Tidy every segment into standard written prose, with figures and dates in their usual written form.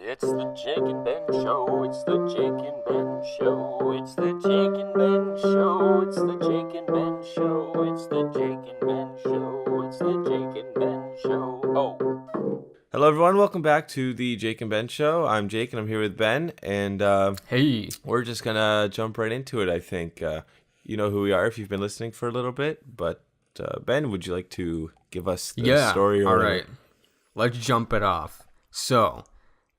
It's the Jake and Ben Show. It's the Jake and Ben Show. It's the Jake and Ben Show. It's the Jake and Ben Show. It's the Jake and Ben Show. It's the Jake and Ben Show. Oh. Hello, everyone. Welcome back to the Jake and Ben Show. I'm Jake, and I'm here with Ben, and Hey. we're just gonna jump right into it. I think you know who we are if you've been listening for a little bit. But Ben, would you like to give us the story? All right. Let's jump it off. So,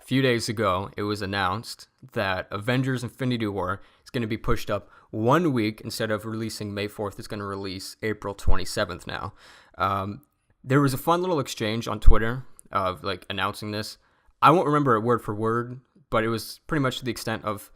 a few days ago, it was announced that Avengers Infinity War is going to be pushed up 1 week. Instead of releasing May 4th, it's going to release April 27th now. There was a fun little exchange on Twitter of announcing this. I won't remember it word for word, but it was pretty much to the extent of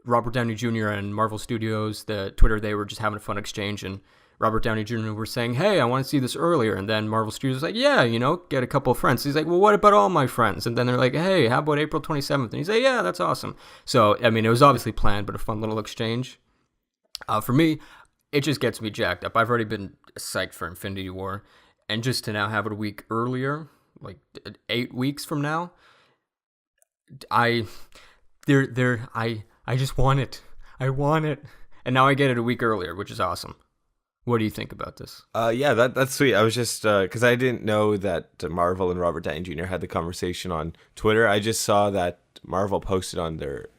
Robert Downey Jr. and Marvel Studios, the Twitter, they were just having a fun exchange, and Robert Downey Jr. were saying, hey, I want to see this earlier. And then Marvel Studios was like, yeah, get a couple of friends. He's like, well, what about all my friends? And then they're like, hey, how about April 27th? And he's like, yeah, that's awesome. So, I mean, it was obviously planned, but a fun little exchange. For me, it just gets me jacked up. I've already been psyched for Infinity War. And just to now have it a week earlier, like 8 weeks from now, I just want it. I want it. And now I get it a week earlier, which is awesome. What do you think about this? Yeah, that's sweet. I was just because I didn't know that Marvel and Robert Downey Jr. had the conversation on Twitter. I just saw that Marvel posted on their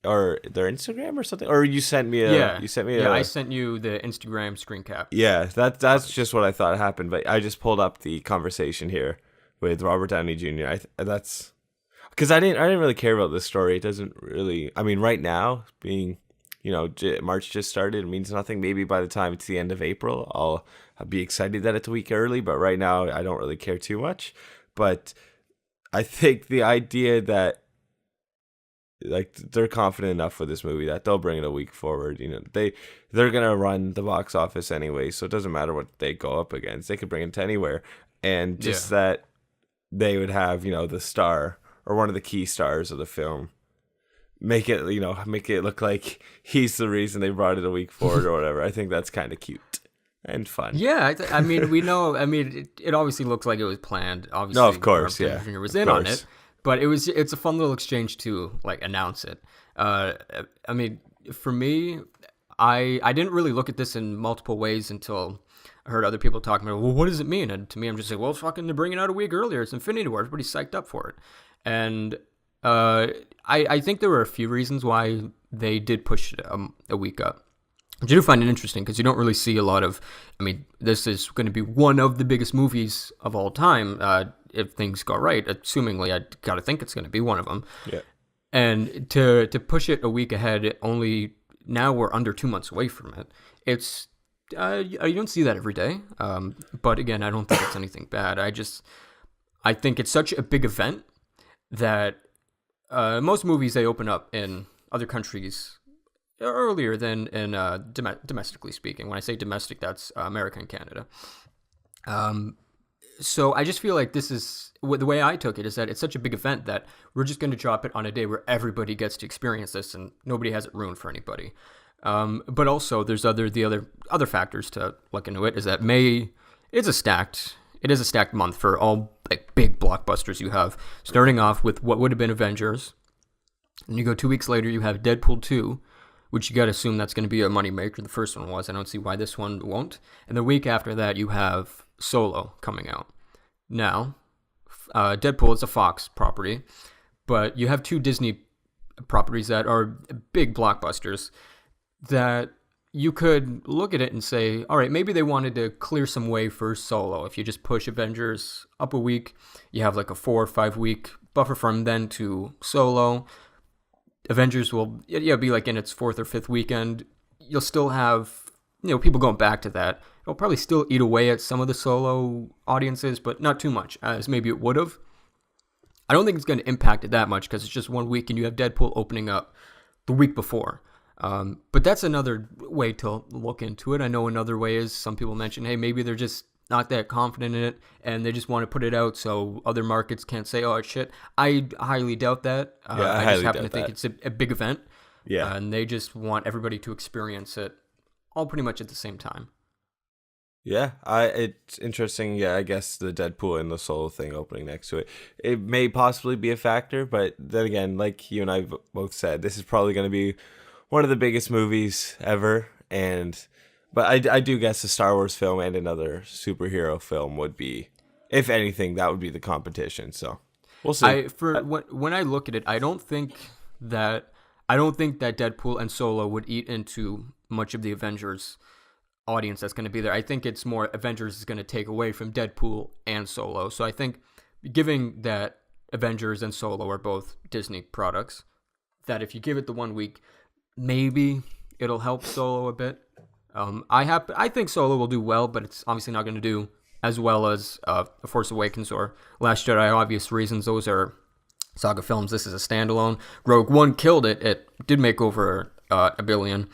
Instagram or something. Or you sent me I sent you the Instagram screen cap. Yeah, that's just what I thought happened. But I just pulled up the conversation here with Robert Downey Jr. That's because I didn't really care about this story. It doesn't really. I mean, right now being, March just started. It means nothing. Maybe by the time it's the end of April, I'll be excited that it's a week early. But right now, I don't really care too much. But I think the idea that they're confident enough with this movie that they'll bring it a week forward. They're gonna run the box office anyway, so it doesn't matter what they go up against. They could bring it to anywhere, and just that they would have the star or one of the key stars of the film. Make it look like he's the reason they brought it a week forward or whatever. I think that's kind of cute and fun. Yeah, I mean, we know. I mean, it obviously looks like it was planned. Obviously, no, of course, Robert Downey Jr. was in on it, but it's a fun little exchange to announce it. I mean, for me, I didn't really look at this in multiple ways until I heard other people talking about, well, what does it mean? And to me, I'm just like, well, fucking, they're bringing it out a week earlier. It's Infinity War. Everybody's psyched up for it, and I think there were a few reasons why they did push it a week up. I do find it interesting because you don't really see a lot of. I mean, this is going to be one of the biggest movies of all time if things go right. Assumingly, I got to think it's going to be one of them. Yeah. And to push it a week ahead, only now we're under 2 months away from it. It's you don't see that every day. But again, I don't think it's anything bad. I think it's such a big event that. Most movies, they open up in other countries earlier than in domestically speaking. When I say domestic, that's America and Canada. So I just feel like this is the way I took it is that it's such a big event that we're just going to drop it on a day where everybody gets to experience this and nobody has it ruined for anybody. But also there's the other factors to look into it is that May is a stacked month for all big blockbusters you have, starting off with what would have been Avengers. And you go 2 weeks later, you have Deadpool 2, which you got to assume that's going to be a moneymaker. The first one was. I don't see why this one won't. And the week after that, you have Solo coming out. Now, Deadpool is a Fox property, but you have two Disney properties that are big blockbusters that you could look at it and say, all right, maybe they wanted to clear some way for Solo. If you just push Avengers up a week, you have like a 4 or 5 week buffer from then to Solo. Avengers will be like in its 4th or 5th weekend. You'll still have people going back to that. It'll probably still eat away at some of the Solo audiences, but not too much as maybe it would have. I don't think it's going to impact it that much because it's just 1 week and you have Deadpool opening up the week before. But that's another way to look into it. I know another way is some people mention, hey, maybe they're just not that confident in it and they just want to put it out so other markets can't say, oh, shit. I highly doubt that. I just happen to think it's a big event. Yeah. And they just want everybody to experience it all pretty much at the same time. Yeah, it's interesting. Yeah, I guess the Deadpool and the Solo thing opening next to it, it may possibly be a factor, but then again, like you and I both said, this is probably going to be one of the biggest movies ever, and but I do guess a Star Wars film and another superhero film would be, if anything, that would be the competition. So we'll see. When I look at it, that I don't think that Deadpool and Solo would eat into much of the Avengers audience that's going to be there. I think it's more Avengers is going to take away from Deadpool and Solo. So I think, given that Avengers and Solo are both Disney products, that if you give it the 1 week, maybe it'll help Solo a bit. I think Solo will do well, but it's obviously not going to do as well as The Force Awakens or Last Jedi. Obvious reasons. Those are saga films. This is a standalone. Rogue One killed it. It did make over $1 billion.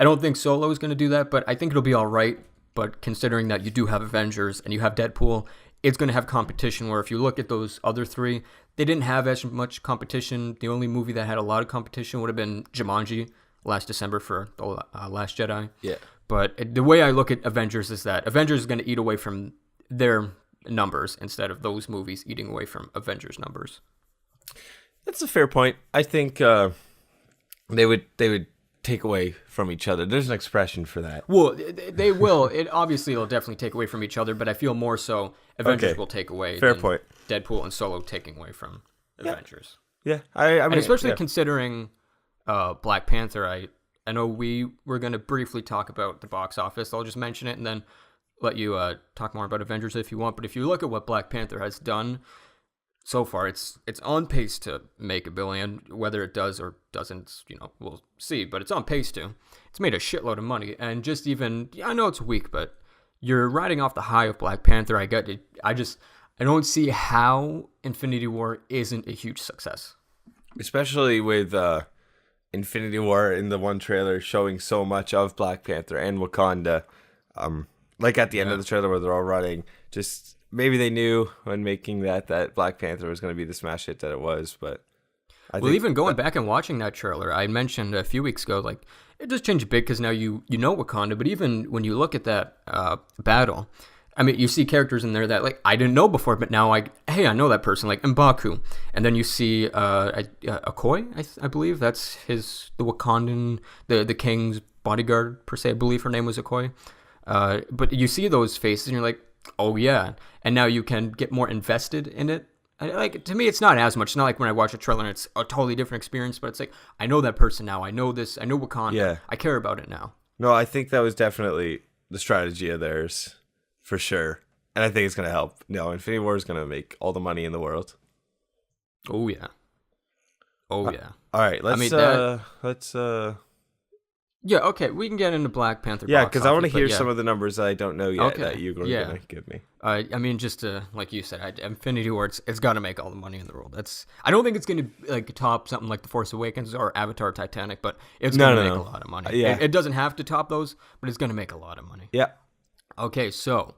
I don't think Solo is going to do that, but I think it'll be all right. But considering that you do have Avengers and you have Deadpool, it's going to have competition where if you look at those other three, they didn't have as much competition. The only movie that had a lot of competition would have been Jumanji last December for The Last Jedi. Yeah. But the way I look at Avengers is that Avengers is going to eat away from their numbers instead of those movies eating away from Avengers numbers. That's a fair point. I think they would take away from each other. There's an expression for that. Well, they will. It obviously will definitely take away from each other, but I feel more so Avengers will take away. Fair point. Deadpool and Solo taking away from Avengers. Yeah, I mean, and especially considering Black Panther. I know we were going to briefly talk about the box office. I'll just mention it and then let you talk more about Avengers if you want. But if you look at what Black Panther has done so far, it's on pace to make $1 billion. Whether it does or doesn't, we'll see. But it's on pace to. It's made a shitload of money, and just even I know it's weak, but you're riding off the high of Black Panther. I get it. I don't see how Infinity War isn't a huge success, especially with Infinity War in the one trailer showing so much of Black Panther and Wakanda. Like at the end of the trailer where they're all running, just. Maybe they knew when making that Black Panther was going to be the smash hit that it was, but even going back and watching that trailer, I mentioned a few weeks ago, like it just changed a bit because now you know Wakanda, but even when you look at that battle, I mean, you see characters in there that like I didn't know before, but now I know that person, like M'Baku, and then you see Okoye, I believe that's the Wakandan, the king's bodyguard per se. I believe her name was Okoye, but you see those faces and you're like. Oh yeah, and now you can get more invested in it. Like to me, it's not as much. It's not like when I watch a trailer and it's a totally different experience. But it's like I know that person now. I know this. I know Wakanda. Yeah. I care about it now. No, I think that was definitely the strategy of theirs, for sure. And I think it's gonna help. No, Infinity War is gonna make all the money in the world. Oh yeah. Oh yeah. All right, let's Yeah, okay, we can get into Black Panther. Yeah, because I want to hear some of the numbers that I don't know yet that you're going to give me. I mean, just like you said, Infinity War, it's got to make all the money in the world. I don't think it's going to like top something like The Force Awakens or Avatar, Titanic, but it's going to make a lot of money. It doesn't have to top those, but it's going to make a lot of money. Yeah. Okay, so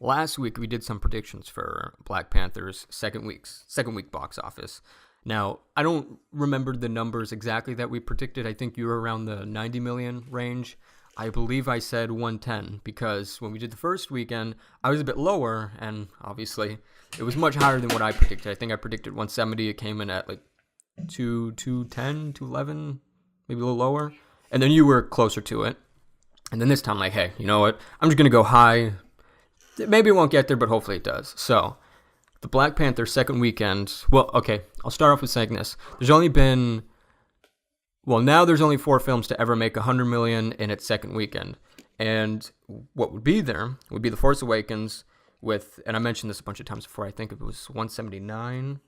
last week we did some predictions for Black Panther's second week box office. Now, I don't remember the numbers exactly that we predicted. I think you were around the 90 million range. I believe I said 110 because when we did the first weekend, I was a bit lower, and obviously it was much higher than what I predicted. I think I predicted 170. It came in at like 210, 211, maybe a little lower. And then you were closer to it. And then this time, like, hey, you know what? I'm just going to go high. Maybe it won't get there, but hopefully it does. So the Black Panther second weekend. Well, okay, I'll start off with saying this. There's only 4 films to ever make 100 million in its second weekend. And what would be there would be The Force Awakens with, and I mentioned this a bunch of times before, I think it was 179.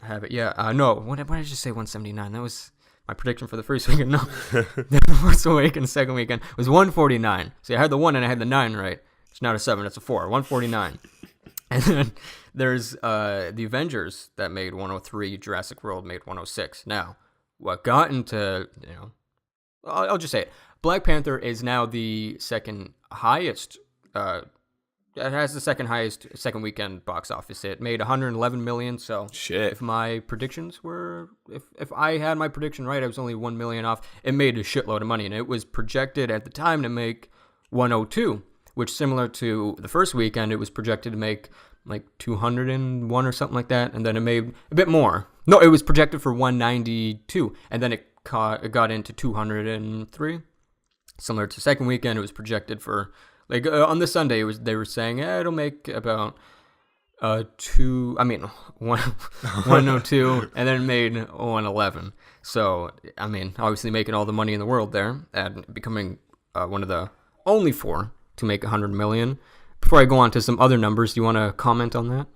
I have it, yeah. No, why did I just say 179? That was my prediction for the first weekend. No, The Force Awakens second weekend was 149. See, I had the 1 and I had the 9 right. It's not a 7, it's a 4. 149. And then there's the Avengers that made 103, Jurassic World made 106. Now, what got into, I'll just say it. Black Panther is now the second highest, it has the second highest second weekend box office. It made 111 million, so shit. If my predictions were, if I had my prediction right, I was only 1 million off. It made a shitload of money, and it was projected at the time to make 102. which similar to the first weekend, it was projected to make like 201 or something like that, and then it made a bit more. No, it was projected for 192, and then it got into 203. Similar to second weekend, it was projected for like on the Sunday. They were saying it'll make about 102, and then it made 111. So I mean, obviously making all the money in the world there and becoming one of the only 4 to make 100 million. Before I go on to some other numbers, do you want to comment on that?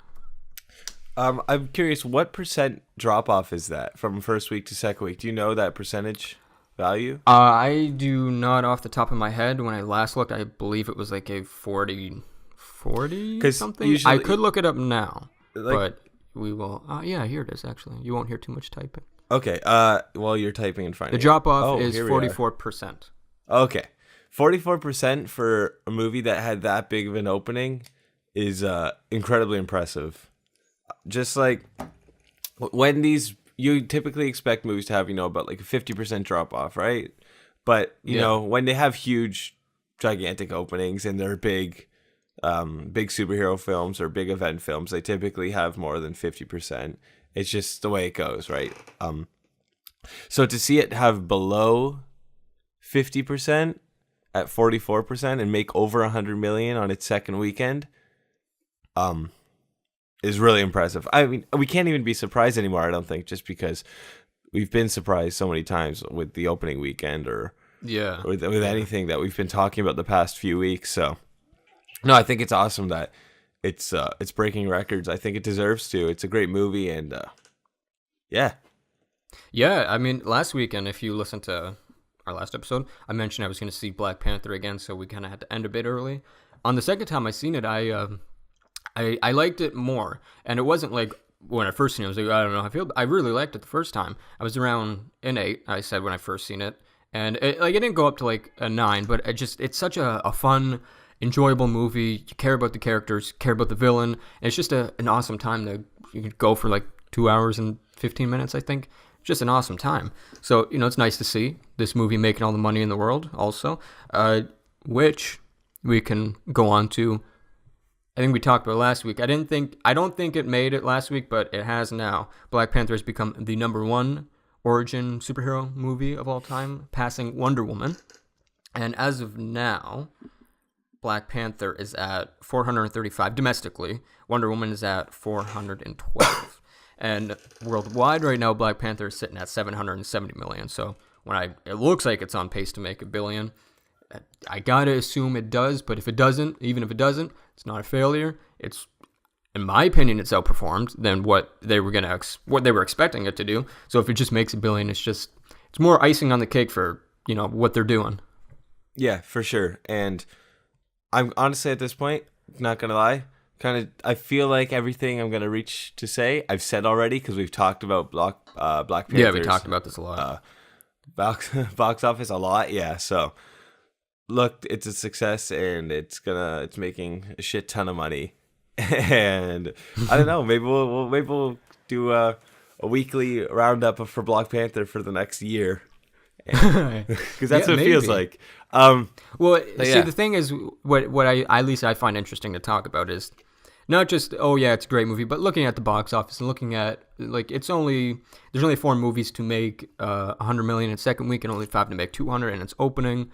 I'm curious, what percent drop off is that from first week to second week? Do you know that percentage value? I do not off the top of my head. When I last looked, I believe it was like a 40 something. Usually, I could look it up now, like, but we will. Yeah, here it is. Actually, you won't hear too much typing. Okay. While you're typing and finding the drop off is 44%. Okay, 44% for a movie that had that big of an opening is incredibly impressive. Just like when you typically expect movies to have, about like a 50% drop off, right? But you know, when they have huge, gigantic openings and they're big superhero films or big event films, they typically have more than 50%. It's just the way it goes, right? So to see it have below 50% at 44% and make over 100 million on its second weekend, is really impressive. I mean, we can't even be surprised anymore, I don't think, just because we've been surprised so many times with the opening weekend or with anything that we've been talking about the past few weeks. So, no, I think it's awesome that it's breaking records. I think it deserves to. It's a great movie, and yeah. I mean, last weekend, if you listen to our last episode, I mentioned I was going to see Black Panther again, so we kind of had to end a bit early. On the second time I seen it, I liked it more, and it wasn't like when I first seen it, I was like, I don't know, I really liked it the first time. I was around an 8, I said, when I first seen it, and it didn't go up to like a 9, but it's such a fun, enjoyable movie. You care about the characters, care about the villain, and it's just an awesome time you could go for like 2 hours and 15 minutes, I think. Just an awesome time. So, it's nice to see this movie making all the money in the world also, which we can go on to. I think we talked about last week. I don't think it made it last week, but it has now. Black Panther has become the #1 origin superhero movie of all time, passing Wonder Woman. And as of now, Black Panther is at 435 domestically. Wonder Woman is at 412. And worldwide right now, Black Panther is sitting at 770 million. So it looks like it's on pace to make $1 billion. I gotta assume it does, but even if it doesn't, it's not a failure. It's, in my opinion, it's outperformed than what they were expecting it to do. So if it just makes $1 billion, it's more icing on the cake for what they're doing. Yeah, for sure. And I'm honestly at this point, not gonna lie, I feel like everything I'm gonna reach to say I've said already because we've talked about Black Panther. Yeah, we talked about this a lot. Box office a lot. Yeah, so. Look, it's a success, and it's making a shit ton of money, and I don't know. Maybe we'll do a weekly roundup for Black Panther for the next year, because that's what it feels like. The thing is, what I find interesting to talk about is not just it's a great movie, but looking at the box office and looking at there's only 4 movies to make 100 million in second week, and only 5 to make 200 in its opening.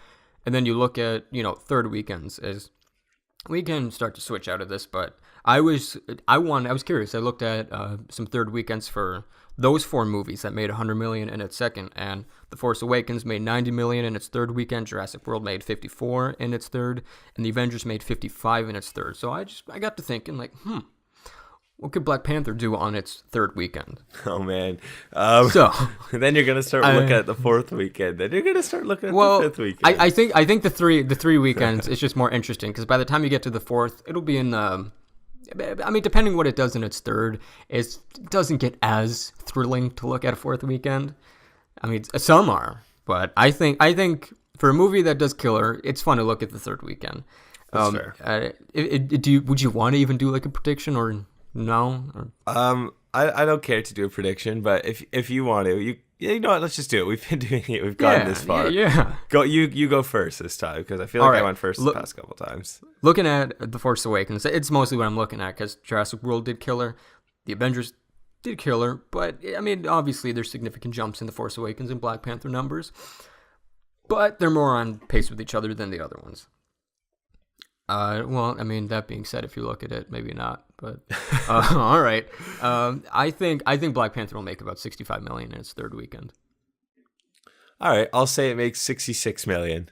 And then you look at, third weekends as we can start to switch out of this, but I was curious. I looked at some third weekends for those 4 movies that made 100 million in its second, and The Force Awakens made 90 million in its third weekend, Jurassic World made 54 in its third, and The Avengers made 55 in its third. So I got to thinking what could Black Panther do on its third weekend? Oh, man. So then you're going to start looking at the fourth weekend. Then you're going to start looking at the fifth weekend. I think the three weekends is just more interesting because by the time you get to the fourth, it'll be in the... I mean, depending what it does in its third, it doesn't get as thrilling to look at a fourth weekend. I mean, some are, but I think for a movie that does killer, it's fun to look at the third weekend. That's fair. Would you want to even do like a prediction or... No. I don't care to do a prediction, but if you want to, you know what? Let's just do it. We've been doing it. We've gotten this far. Yeah. Go you go first this time because I feel like I went first the past couple times. Looking at The Force Awakens, it's mostly what I'm looking at because Jurassic World did killer, the Avengers did killer, but I mean, obviously there's significant jumps in The Force Awakens and Black Panther numbers, but they're more on pace with each other than the other ones. Well, I mean, that being said, if you look at it, maybe not, but all right. I think Black Panther will make about 65 million in its third weekend. All right, I'll say it makes 66 million.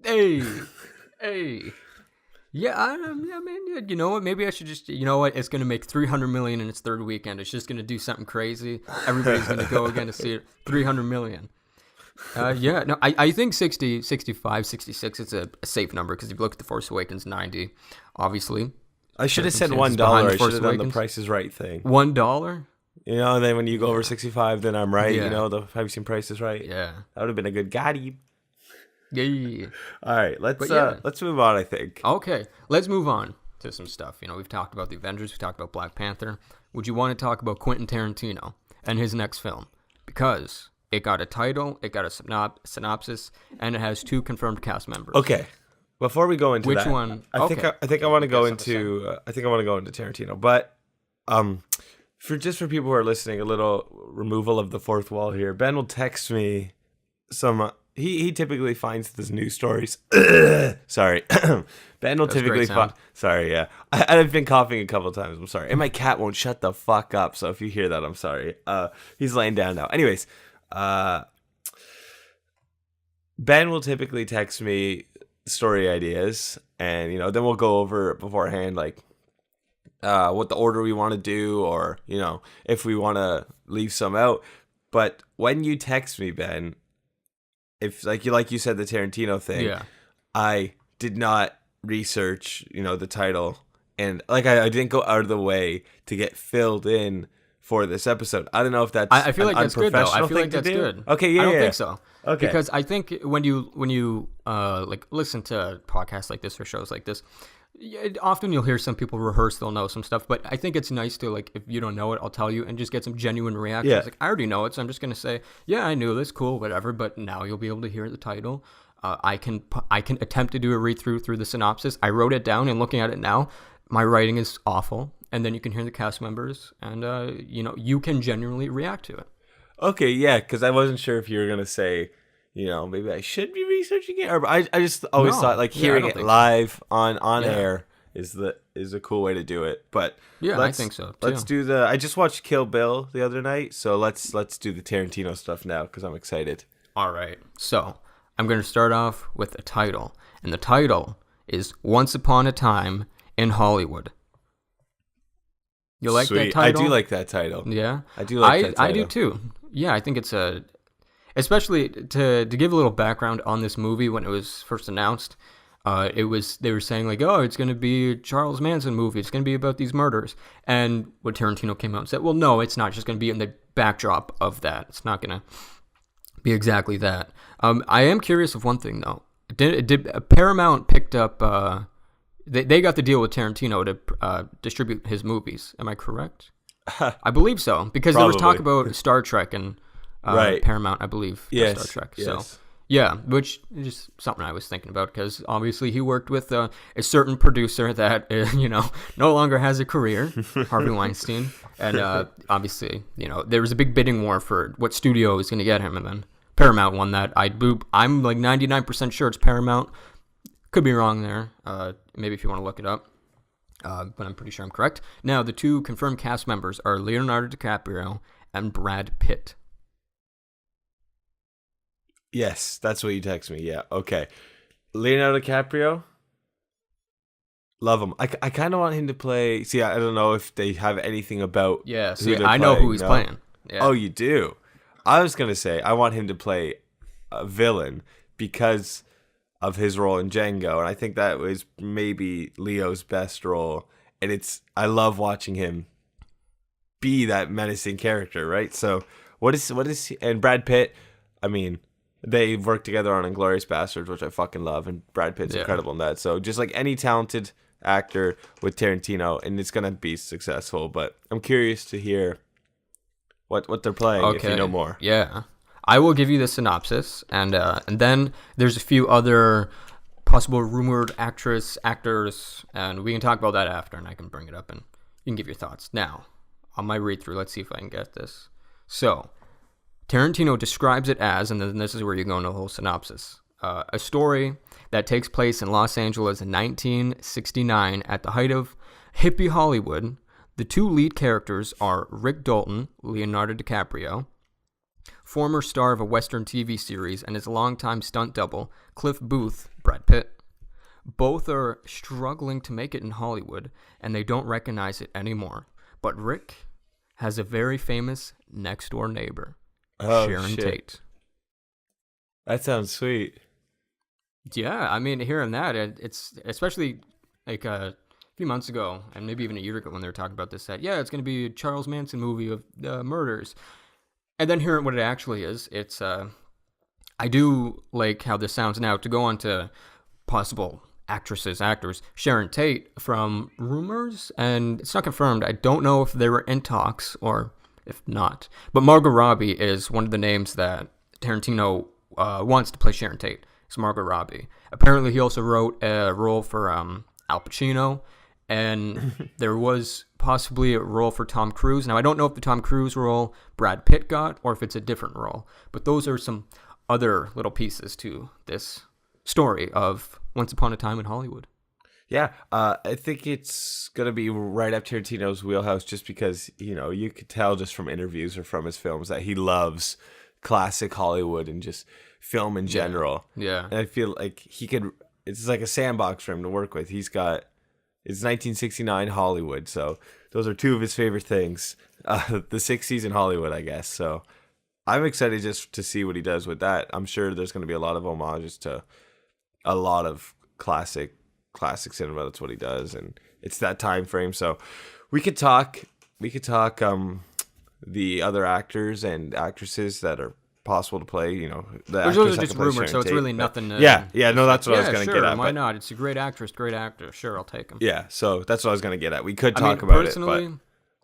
Hey. Yeah, I mean, you know what? Maybe I should just, you know what? It's going to make 300 million in its third weekend. It's just going to do something crazy. Everybody's going to go again to see it. 300 million. Yeah, no, I think 60, 65, 66 is a safe number because if you look at The Force Awakens, 90, obviously. I should have said $1. I should have done the Price is Right thing. $1? You know, and then when you go over 65, then I'm right. Yeah. You know, have you seen Price is Right? Yeah. That would have been a good Gotti. Yeah. All right, let's move on, I think. Okay, let's move on to some stuff. You know, we've talked about the Avengers, we've talked about Black Panther. Would you want to talk about Quentin Tarantino and his next film? Because it got a title, it got a synopsis, and it has 2 confirmed cast members. Okay. Before we go into which one? I think I want to go into Tarantino, but for people who are listening, a little removal of the fourth wall here. Ben will text me some. He typically finds the news stories. Sorry, Ben will typically find. Sorry, yeah, I've been coughing a couple of times. I'm sorry, and my cat won't shut the fuck up. So if you hear that, I'm sorry. He's laying down now. Anyways, Ben will typically text me story ideas, and then we'll go over beforehand, like what the order we want to do, or if we want to leave some out. But when you text me, Ben, if like you said, the Tarantino thing, yeah, I did not research the title, and like I didn't go out of the way to get filled in for this episode. I don't know if that's I feel like that's good though. I feel like that's good. Okay, yeah, I don't think so. Okay, because I think when you like listen to podcasts like this or shows like this, often you'll hear some people rehearse, they'll know some stuff, but I think it's nice to, like, if you don't know it, I'll tell you and just get some genuine reactions. Yeah. Like, I already know it, so I'm just going to say, yeah, I knew this, cool, whatever, but now you'll be able to hear the title. I can attempt to do a read through the synopsis. I wrote it down, and looking at it now, my writing is awful, and then you can hear the cast members, and you can genuinely react to it. Okay, yeah, because I wasn't sure if you were going to say, maybe I should be researching it, or I just always thought like hearing it live on air is a cool way to do it. But yeah, I think so too. Let's do I just watched Kill Bill the other night, so let's do the Tarantino stuff now because I'm excited. All right, so I'm going to start off with a title, and the title is Once Upon a Time in Hollywood. You like Sweet. that title? I do like that title. Yeah, I do like that title. I do too. Yeah, I think it's especially to give a little background on this movie. When it was first announced, they were saying like, oh, it's going to be a Charles Manson movie. It's going to be about these murders. And when Tarantino came out and said, well, no, it's not. It's just going to be in the backdrop of that. It's not going to be exactly that. I am curious of one thing though. Did Paramount picked up? They got the deal with Tarantino to distribute his movies. Am I correct? I believe so, because there was talk about Star Trek and Paramount, I believe. Yes. Star Trek. Yes. So yeah, which is just something I was thinking about, because obviously he worked with a certain producer that no longer has a career, Harvey Weinstein, and obviously there was a big bidding war for what studio was going to get him, and then Paramount won that. I'm like 99% sure it's Paramount. Could be wrong there. Maybe if you want to look it up. But I'm pretty sure I'm correct. Now, the 2 confirmed cast members are Leonardo DiCaprio and Brad Pitt. Yes, that's what you text me. Yeah, okay. Leonardo DiCaprio, love him. I kind of want him to play. See, I don't know if they have anything about. Yeah, see, I know who he's playing. Yeah. Oh, you do? I was going to say, I want him to play a villain because of his role in Django, and I think that was maybe Leo's best role. And I love watching him be that menacing character, right? So what is he, and Brad Pitt, I mean, they worked together on Inglourious Basterds, which I fucking love, and Brad Pitt's incredible in that. So just like any talented actor with Tarantino, and it's gonna be successful. But I'm curious to hear what they're playing if you know more. Yeah. I will give you the synopsis, and then there's a few other possible rumored actors, and we can talk about that after, and I can bring it up, and you can give your thoughts. Now, on my read-through, let's see if I can get this. So, Tarantino describes it as, and then this is where you go into the whole synopsis, a story that takes place in Los Angeles in 1969 at the height of hippie Hollywood. The two lead characters are Rick Dalton, Leonardo DiCaprio, former star of a Western TV series, and his longtime stunt double, Cliff Booth, Brad Pitt. Both are struggling to make it in Hollywood, and they don't recognize it anymore. But Rick has a very famous next-door neighbor, Sharon Tate. That sounds sweet. Yeah, I mean, hearing that, it's especially like a few months ago, and maybe even a year ago when they were talking about this, that, yeah, it's going to be a Charles Manson movie of murders. And then hearing what it actually is, it's, I do like how this sounds now. To go on to possible actors, Sharon Tate, from rumors, and it's not confirmed. I don't know if they were in talks or if not. But Margot Robbie is one of the names that Tarantino wants to play Sharon Tate. It's Margot Robbie. Apparently, he also wrote a role for Al Pacino, and there was possibly a role for Tom Cruise. Now, I don't know if the Tom Cruise role Brad Pitt got or if it's a different role, but those are some other little pieces to this story of Once Upon a Time in Hollywood. Yeah, I think it's going to be right up Tarantino's wheelhouse just because, you could tell just from interviews or from his films that he loves classic Hollywood and just film in general. Yeah. And I feel like it's like a sandbox for him to work with. It's 1969 Hollywood, so those are two of his favorite things. The 60s in Hollywood, I guess. So I'm excited just to see what he does with that. I'm sure there's going to be a lot of homages to a lot of classic cinema. That's what he does, and it's that time frame. So we could talk the other actors and actresses that are possible to play. Those are just rumors, so it's really nothing. Yeah, no, that's what I was going to get at. Why not? It's a great actress, great actor. Sure, I'll take him. Yeah, so that's what I was going to get at. We could talk about it, but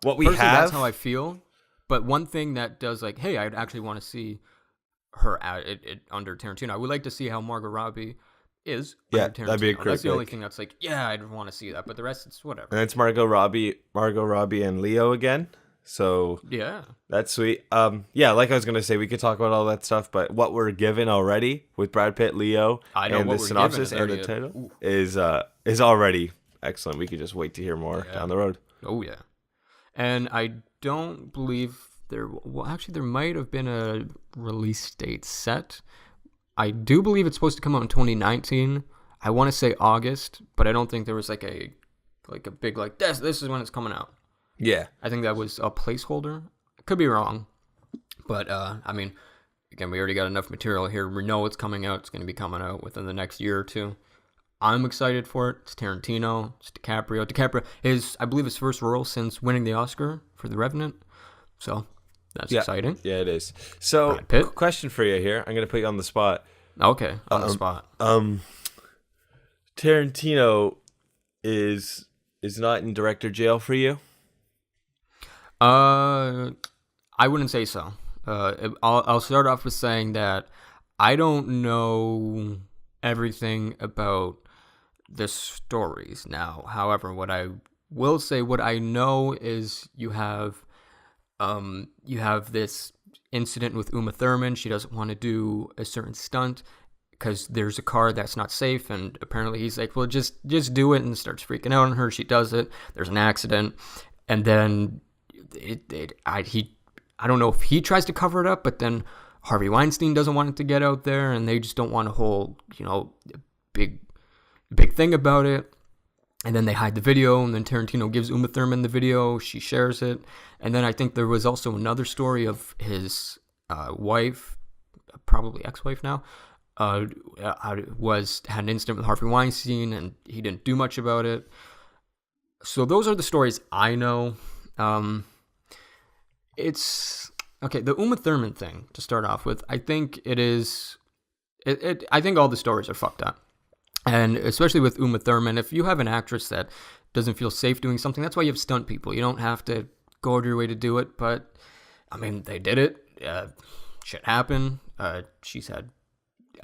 what we have, that's how I feel. But one thing that does, like, hey, I'd actually want to see her under Tarantino. I would like to see how Margot Robbie is. Yeah, under Tarantino. that'd be a great That's the only thing that's like, yeah, I'd want to see that. But the rest, it's whatever. And it's Margot Robbie and Leo again. So yeah, that's sweet. Yeah, like I was gonna say, we could talk about all that stuff, but what we're given already with Brad Pitt, Leo, and the synopsis and the title is already excellent. We could just wait to hear more down the road. Oh yeah, and I don't believe there might have been a release date set. I do believe it's supposed to come out in 2019. I want to say August, but I don't think there was like a big this is when it's coming out. Yeah. I think that was a placeholder. Could be wrong. But, I mean, again, we already got enough material here. We know it's coming out. It's going to be coming out within the next year or two. I'm excited for it. It's Tarantino. It's DiCaprio. DiCaprio is, I believe, his first role since winning the Oscar for The Revenant. So, that's exciting. Yeah, it is. So, question for you here. I'm going to put you on the spot. Okay, on the spot. Tarantino is not in director jail for you? I wouldn't say so. I'll start off with saying that I don't know everything about the stories now. However, what I will say, what I know is you have this incident with Uma Thurman. She doesn't want to do a certain stunt because there's a car that's not safe, and apparently he's like, well, just do it, and starts freaking out on her. She does it. There's an accident, and then I don't know if he tries to cover it up, but then Harvey Weinstein doesn't want it to get out there, and they just don't want a whole, big thing about it. And then they hide the video, and then Tarantino gives Uma Thurman the video. She shares it. And then I think there was also another story of his wife, probably ex-wife now, had an incident with Harvey Weinstein, and he didn't do much about it. So those are the stories I know. It's okay. The Uma Thurman thing, to start off with, I think it is. I think all the stories are fucked up, and especially with Uma Thurman. If you have an actress that doesn't feel safe doing something, that's why you have stunt people. You don't have to go out of your way to do it, but I mean, they did it. Shit happened. I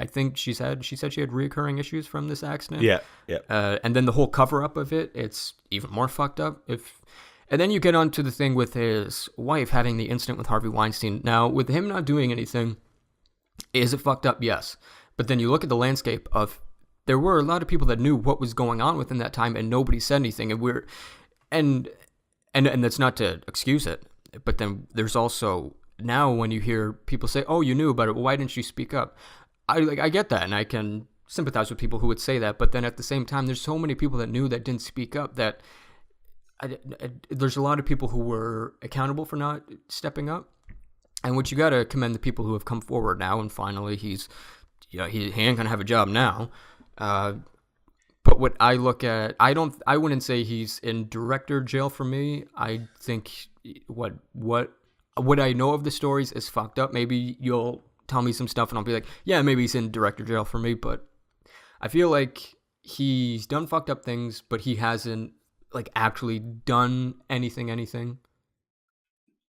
think she said she had reoccurring issues from this accident. Yeah, yeah. And then the whole cover up of it, it's even more fucked up. And then you get onto the thing with his wife having the incident with Harvey Weinstein. Now, with him not doing anything, is it fucked up? Yes. But then you look at the landscape of, there were a lot of people that knew what was going on within that time, and nobody said anything. And that's not to excuse it, but then there's also now when you hear people say, "Oh, you knew about it. Well, why didn't you speak up?" I get that, and I can sympathize with people who would say that. But then at the same time, there's so many people that knew that didn't speak up that there's a lot of people who were accountable for not stepping up. And what you got to commend the people who have come forward now, and finally he ain't gonna have a job now. But what I look at, I wouldn't say he's in director jail for me. I think what I know of the stories is fucked up. Maybe you'll tell me some stuff and I'll be like, yeah, maybe he's in director jail for me. But I feel like he's done fucked up things, but he hasn't like actually done anything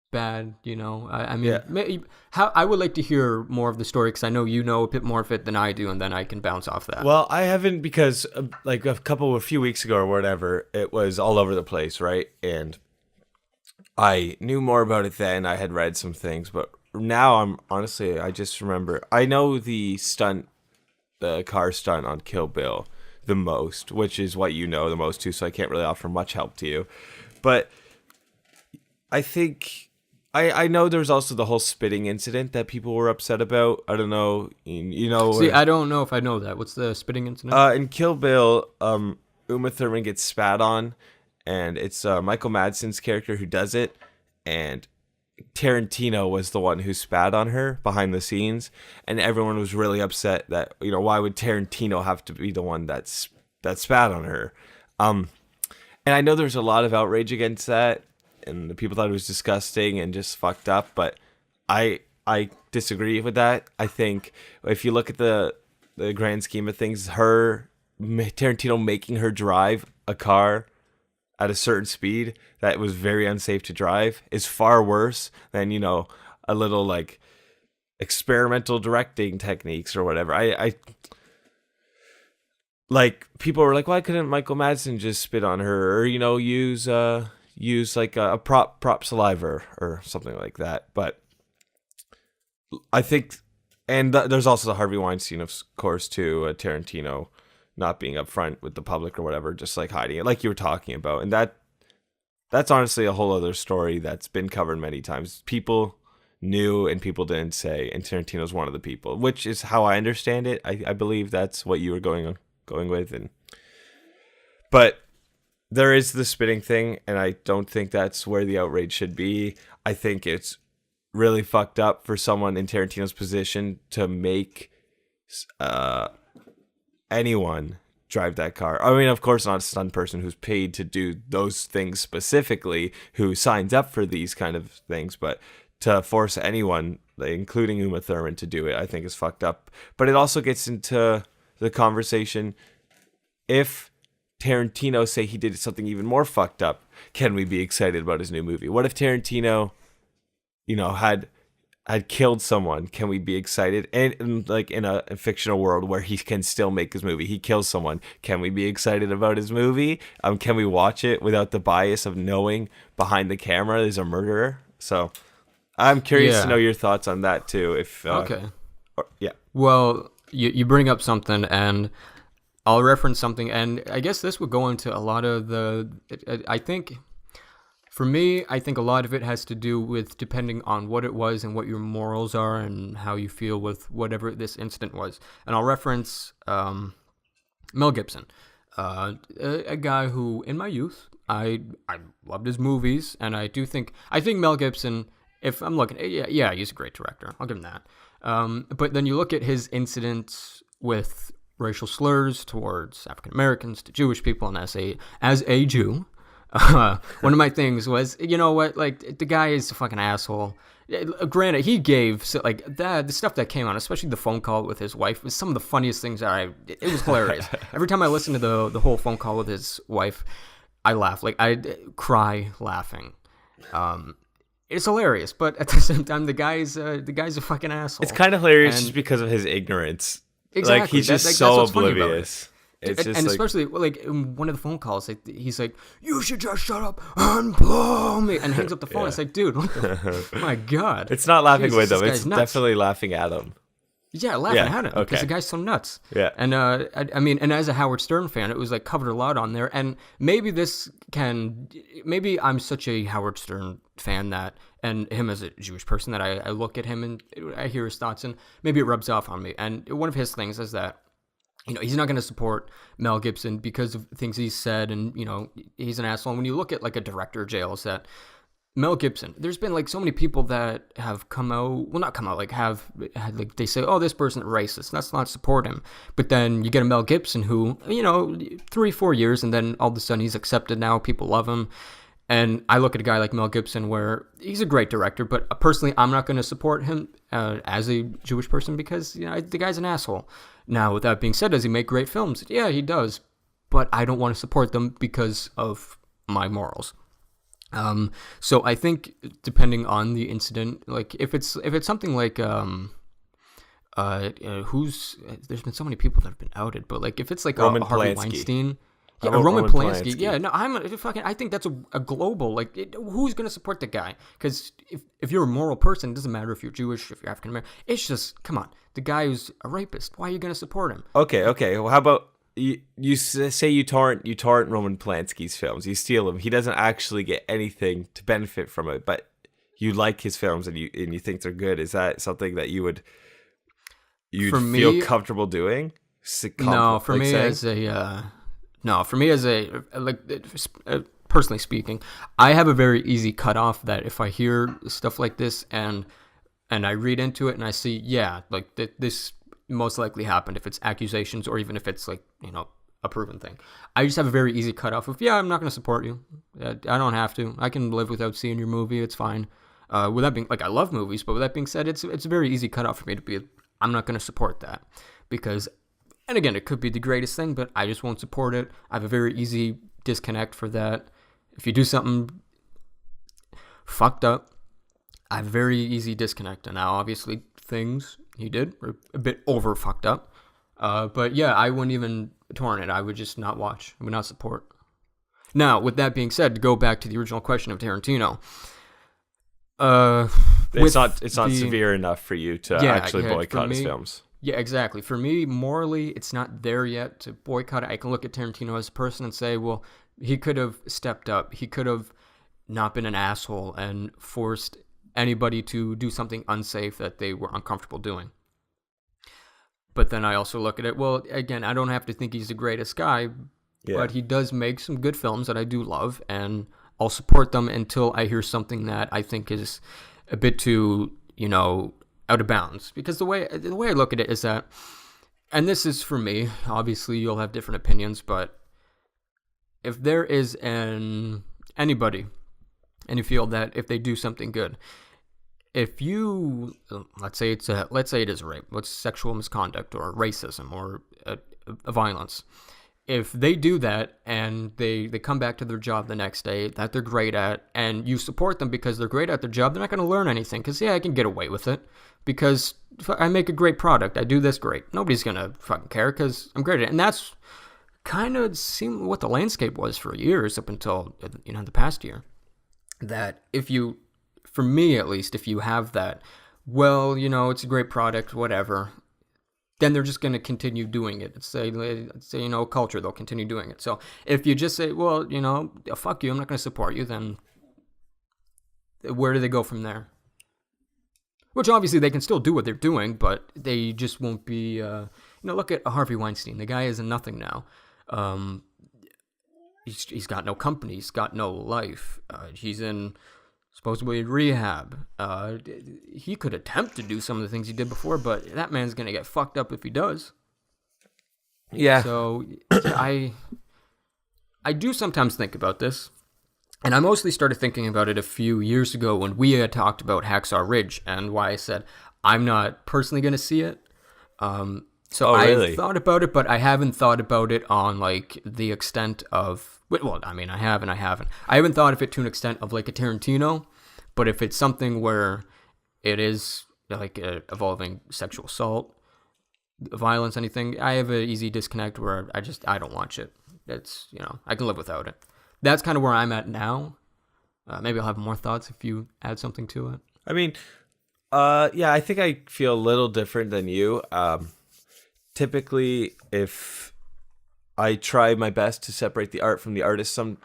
bad, I mean, Yeah. I would like to hear more of the story, because I know you know a bit more of it than I do, and then I can bounce off that. Well, I haven't, because like a few weeks ago or whatever, it was all over the place, right? And I knew more about it then. I had read some things, but now I just remember, I know the car stunt on Kill Bill the most, which is what you know the most too, so I can't really offer much help to you. But I think I know there was also the whole spitting incident that people were upset about. I don't know, See, I don't know if I know that. What's the spitting incident? In Kill Bill, Uma Thurman gets spat on, and it's Michael Madsen's character who does it, and Tarantino was the one who spat on her behind the scenes, and everyone was really upset that, why would Tarantino have to be the one that spat on her? And I know there's a lot of outrage against that, and the people thought it was disgusting and just fucked up, but I disagree with that. I think if you look at the grand scheme of things, Tarantino making her drive a car at a certain speed that was very unsafe to drive is far worse than, a little like experimental directing techniques or whatever. I like, people were like, why couldn't Michael Madsen just spit on her, or, use like a prop saliva or something like that. But I think, and there's also the Harvey Weinstein, of course, too, Tarantino not being upfront with the public or whatever, just like hiding it, like you were talking about. And that's honestly a whole other story that's been covered many times. People knew and people didn't say, and Tarantino's one of the people, which is how I understand it. I believe that's what you were going with, but there is the spitting thing, and I don't think that's where the outrage should be. I think it's really fucked up for someone in Tarantino's position to make anyone drive that car. I mean, of course, not a stunt person who's paid to do those things specifically, who signs up for these kind of things, but to force anyone, including Uma Thurman, to do it, I think is fucked up. But it also gets into the conversation, if Tarantino say he did something even more fucked up, can we be excited about his new movie? What if Tarantino, had killed someone? Can we be excited? And like in a fictional world where he can still make his movie, he kills someone, can we be excited about his movie? Can we watch it without the bias of knowing behind the camera there's a murderer? So I'm curious to know your thoughts on that too. Okay. Well, you bring up something, and I'll reference something, and I guess this would go into a lot of I think, for me, I think a lot of it has to do with depending on what it was and what your morals are and how you feel with whatever this incident was. And I'll reference Mel Gibson, a guy who, in my youth, I loved his movies, and I think Mel Gibson, if I'm looking, yeah, he's a great director. I'll give him that. But then you look at his incidents with racial slurs towards African Americans, to Jewish people, and as a Jew, one of my things was, like, the guy is a fucking asshole. Granted, he gave the stuff that came on, especially the phone call with his wife, was some of the funniest things it was hilarious. Every time I listened to the whole phone call with his wife, I laugh, like I cry laughing. it's hilarious, but at the same time, the guy's a fucking asshole. It's kind of hilarious And- just because of his ignorance. Exactly. Like, he's just that's so what's funny about it. oblivious. It's just And like, especially like in one of the phone calls, like, he's like, "You should just shut up and blow me," and hangs up the phone. Yeah. It's like, dude, what the, my God. it's not laughing Jesus, with him. this It's guy's nuts. definitely laughing at him. Yeah, laughing Yeah, at him because okay. the guy's so nuts. Yeah. And I mean, and as a Howard Stern fan, it was like covered a lot on there. And maybe maybe I'm such a Howard Stern fan that, and him as a Jewish person, that I look at him and I hear his thoughts, and maybe it rubs off on me. And one of his things is that, you know, he's not going to support Mel Gibson because of things he's said, and, you know, he's an asshole. And when you look at like a director of jails, that Mel Gibson, there's been like so many people that have come out, well, not come out, like have had, like, they say, oh, this person's racist, let's not support him. But then you get a Mel Gibson who, you know, 3-4 years, and then all of a sudden he's accepted now, people love him. And I look at a guy like Mel Gibson where he's a great director, but personally, I'm not going to support him as a Jewish person because, you know, the guy's an asshole. Now, with that being said, does he make great films? Yeah, he does. But I don't want to support them because of my morals. So I think depending on the incident, like if it's something like there's been so many people that have been outed, but like if it's like Roman a Harvey Polanski. Weinstein. How Yeah, about Roman Roman Polanski. Polanski? Yeah, no, I think that's a global, like, who's going to support the guy? Because if you're a moral person, it doesn't matter if you're Jewish, if you're African American. It's just, come on, the guy who's a rapist, why are you going to support him? Okay. Well, how about you say you torrent Roman Polanski's films, you steal them. He doesn't actually get anything to benefit from it, but you like his films and you think they're good. Is that something that you'd feel comfortable doing? No, for me as a personally speaking, I have a very easy cutoff that if I hear stuff like this and I read into it and I see, yeah, like this most likely happened, if it's accusations or even if it's like, you know, a proven thing. I just have a very easy cutoff of, yeah, I'm not going to support you. I don't have to. I can live without seeing your movie. It's fine. With that being, like, I love movies, but with that being said, it's a very easy cutoff for me to be, I'm not going to support that because, and again, it could be the greatest thing, but I just won't support it. I have a very easy disconnect for that. If you do something fucked up, I have a very easy disconnect. And now, obviously, things he did were a bit over fucked up. But yeah, I wouldn't even torrent it. I would just not watch. I would not support. Now, with that being said, to go back to the original question of Tarantino, it's not severe enough for you to actually boycott his films. Yeah, exactly. For me, morally, it's not there yet to boycott it. I can look at Tarantino as a person and say, well, he could have stepped up. He could have not been an asshole and forced anybody to do something unsafe that they were uncomfortable doing. But then I also look at it, well, again, I don't have to think he's the greatest guy, but he does make some good films that I do love, and I'll support them until I hear something that I think is a bit too, you know, out of bounds. Because the way I look at it is that, and this is for me, obviously you'll have different opinions, but if there is anybody in you feel that if they do something good, if you, let's say it is rape, what's sexual misconduct or racism or a violence, if they do that and they come back to their job the next day that they're great at, and you support them because they're great at their job, they're not going to learn anything because, yeah, I can get away with it because I make a great product. I do this great. Nobody's going to fucking care because I'm great at it. And that's kind of seemed what the landscape was for years up until, you know, the past year. That if you, for me at least, if you have that, well, you know, it's a great product, whatever, then they're just going to continue doing it. It's say, you know, culture, they'll continue doing it. So if you just say, well, you know, fuck you, I'm not going to support you, then where do they go from there? Which obviously they can still do what they're doing, but they just won't be, you know, look at Harvey Weinstein. The guy is in nothing now. He's got no company. He's got no life. He's in supposedly rehab. He could attempt to do some of the things he did before, but that man's gonna get fucked up if he does. Yeah. So I do sometimes think about this, and I mostly started thinking about it a few years ago when we had talked about Hacksaw Ridge and why I said I'm not personally gonna see it. So really? I've thought about it, but I haven't thought about it on like the extent of, well, I mean, I have and I haven't. I haven't thought of it to an extent of like a Tarantino, But if it's something where it is like involving sexual assault, violence, anything, I have an easy disconnect where I don't watch it. It's, I can live without it. That's kind of where I'm at now. Maybe I'll have more thoughts if you add something to it. I mean, yeah, I think I feel a little different than you. Typically, if I try my best to separate the art from the artist some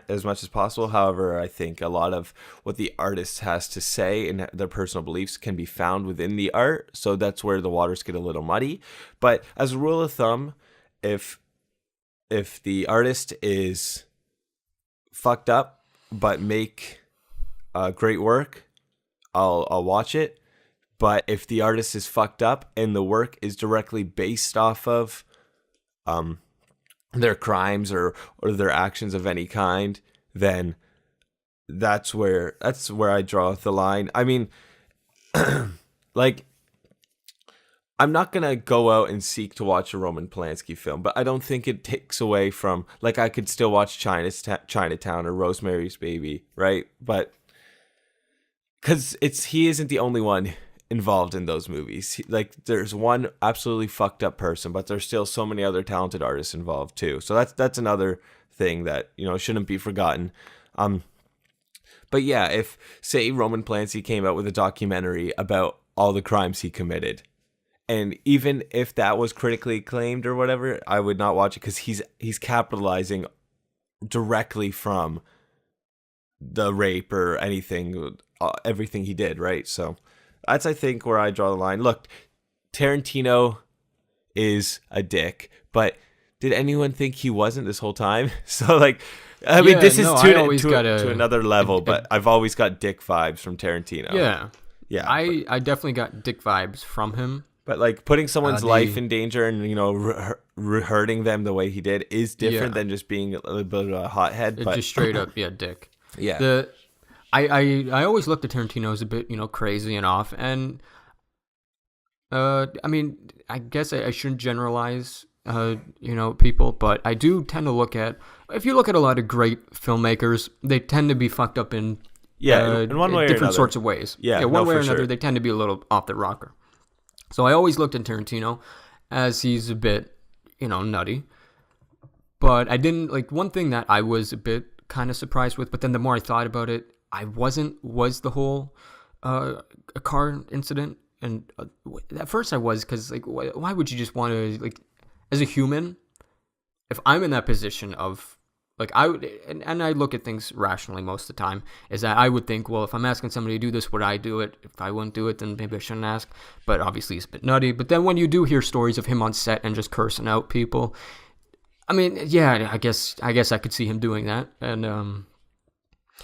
as much as possible. However, I think a lot of what the artist has to say and their personal beliefs can be found within the art. So that's where the waters get a little muddy. But as a rule of thumb, if the artist is fucked up but make great work, I'll watch it. But if the artist is fucked up and the work is directly based off of their crimes or their actions of any kind, then that's where I draw the line. I mean, like, I'm not gonna go out and seek to watch a Roman Polanski film, but I don't think it takes away from, like, I could still watch Chinatown or Rosemary's Baby, right? But because he isn't the only one involved in those movies. Like, there's one absolutely fucked up person, but there's still so many other talented artists involved too. So that's another thing that, shouldn't be forgotten. But yeah, if, say, Roman Polanski came out with a documentary about all the crimes he committed, and even if that was critically acclaimed or whatever, I would not watch it, because he's capitalizing directly from the rape or anything, everything he did, right? So that's, I think, where I draw the line. Look, Tarantino is a dick, but did anyone think he wasn't this whole time? So, like, I mean, this is to another level, but I've always got dick vibes from Tarantino. Yeah. I definitely got dick vibes from him. But, like, putting someone's life in danger and, hurting them the way he did is different than just being a little bit of a hothead. But just straight up, dick. Yeah. I always looked at Tarantino as a bit, crazy and off. And, I mean, I guess I shouldn't generalize, people. But I do tend to look at, if you look at a lot of great filmmakers, they tend to be fucked up in in one way or different another. Sorts of ways. One way or another, they tend to be a little off the rocker. So I always looked at Tarantino as he's a bit, nutty. But I didn't, like, one thing that I was a bit kind of surprised with, but then the more I thought about it, was the whole a car incident. And at first I was, because, like, why would you just want to, like, as a human, if I'm in that position of, like, I would, and I look at things rationally most of the time, is that I would think, well, if I'm asking somebody to do this, would I do it? If I wouldn't do it, then maybe I shouldn't ask. But obviously he's a bit nutty. But then when you do hear stories of him on set and just cursing out people, I mean, yeah, I guess I could see him doing that. And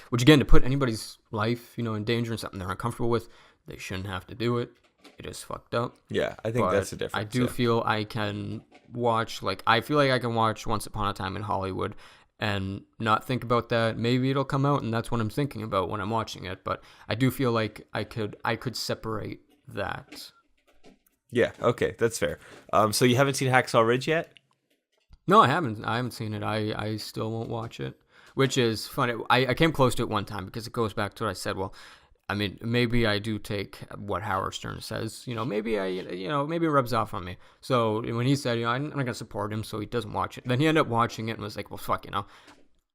which, again, to put anybody's life, in danger and something they're uncomfortable with, they shouldn't have to do it. It is fucked up. Yeah, I think that's the difference. I do feel I can watch, like, I feel like I can watch Once Upon a Time in Hollywood and not think about that. Maybe it'll come out and that's what I'm thinking about when I'm watching it. But I do feel like I could separate that. Yeah, okay, that's fair. So you haven't seen Hacksaw Ridge yet? No, I haven't seen it. I still won't watch it, which is funny. I came close to it one time because it goes back to what I said. Well, I mean, maybe I do take what Howard Stern says. Maybe maybe it rubs off on me. So when he said, I'm not going to support him, so he doesn't watch it. Then he ended up watching it and was like, well, fuck,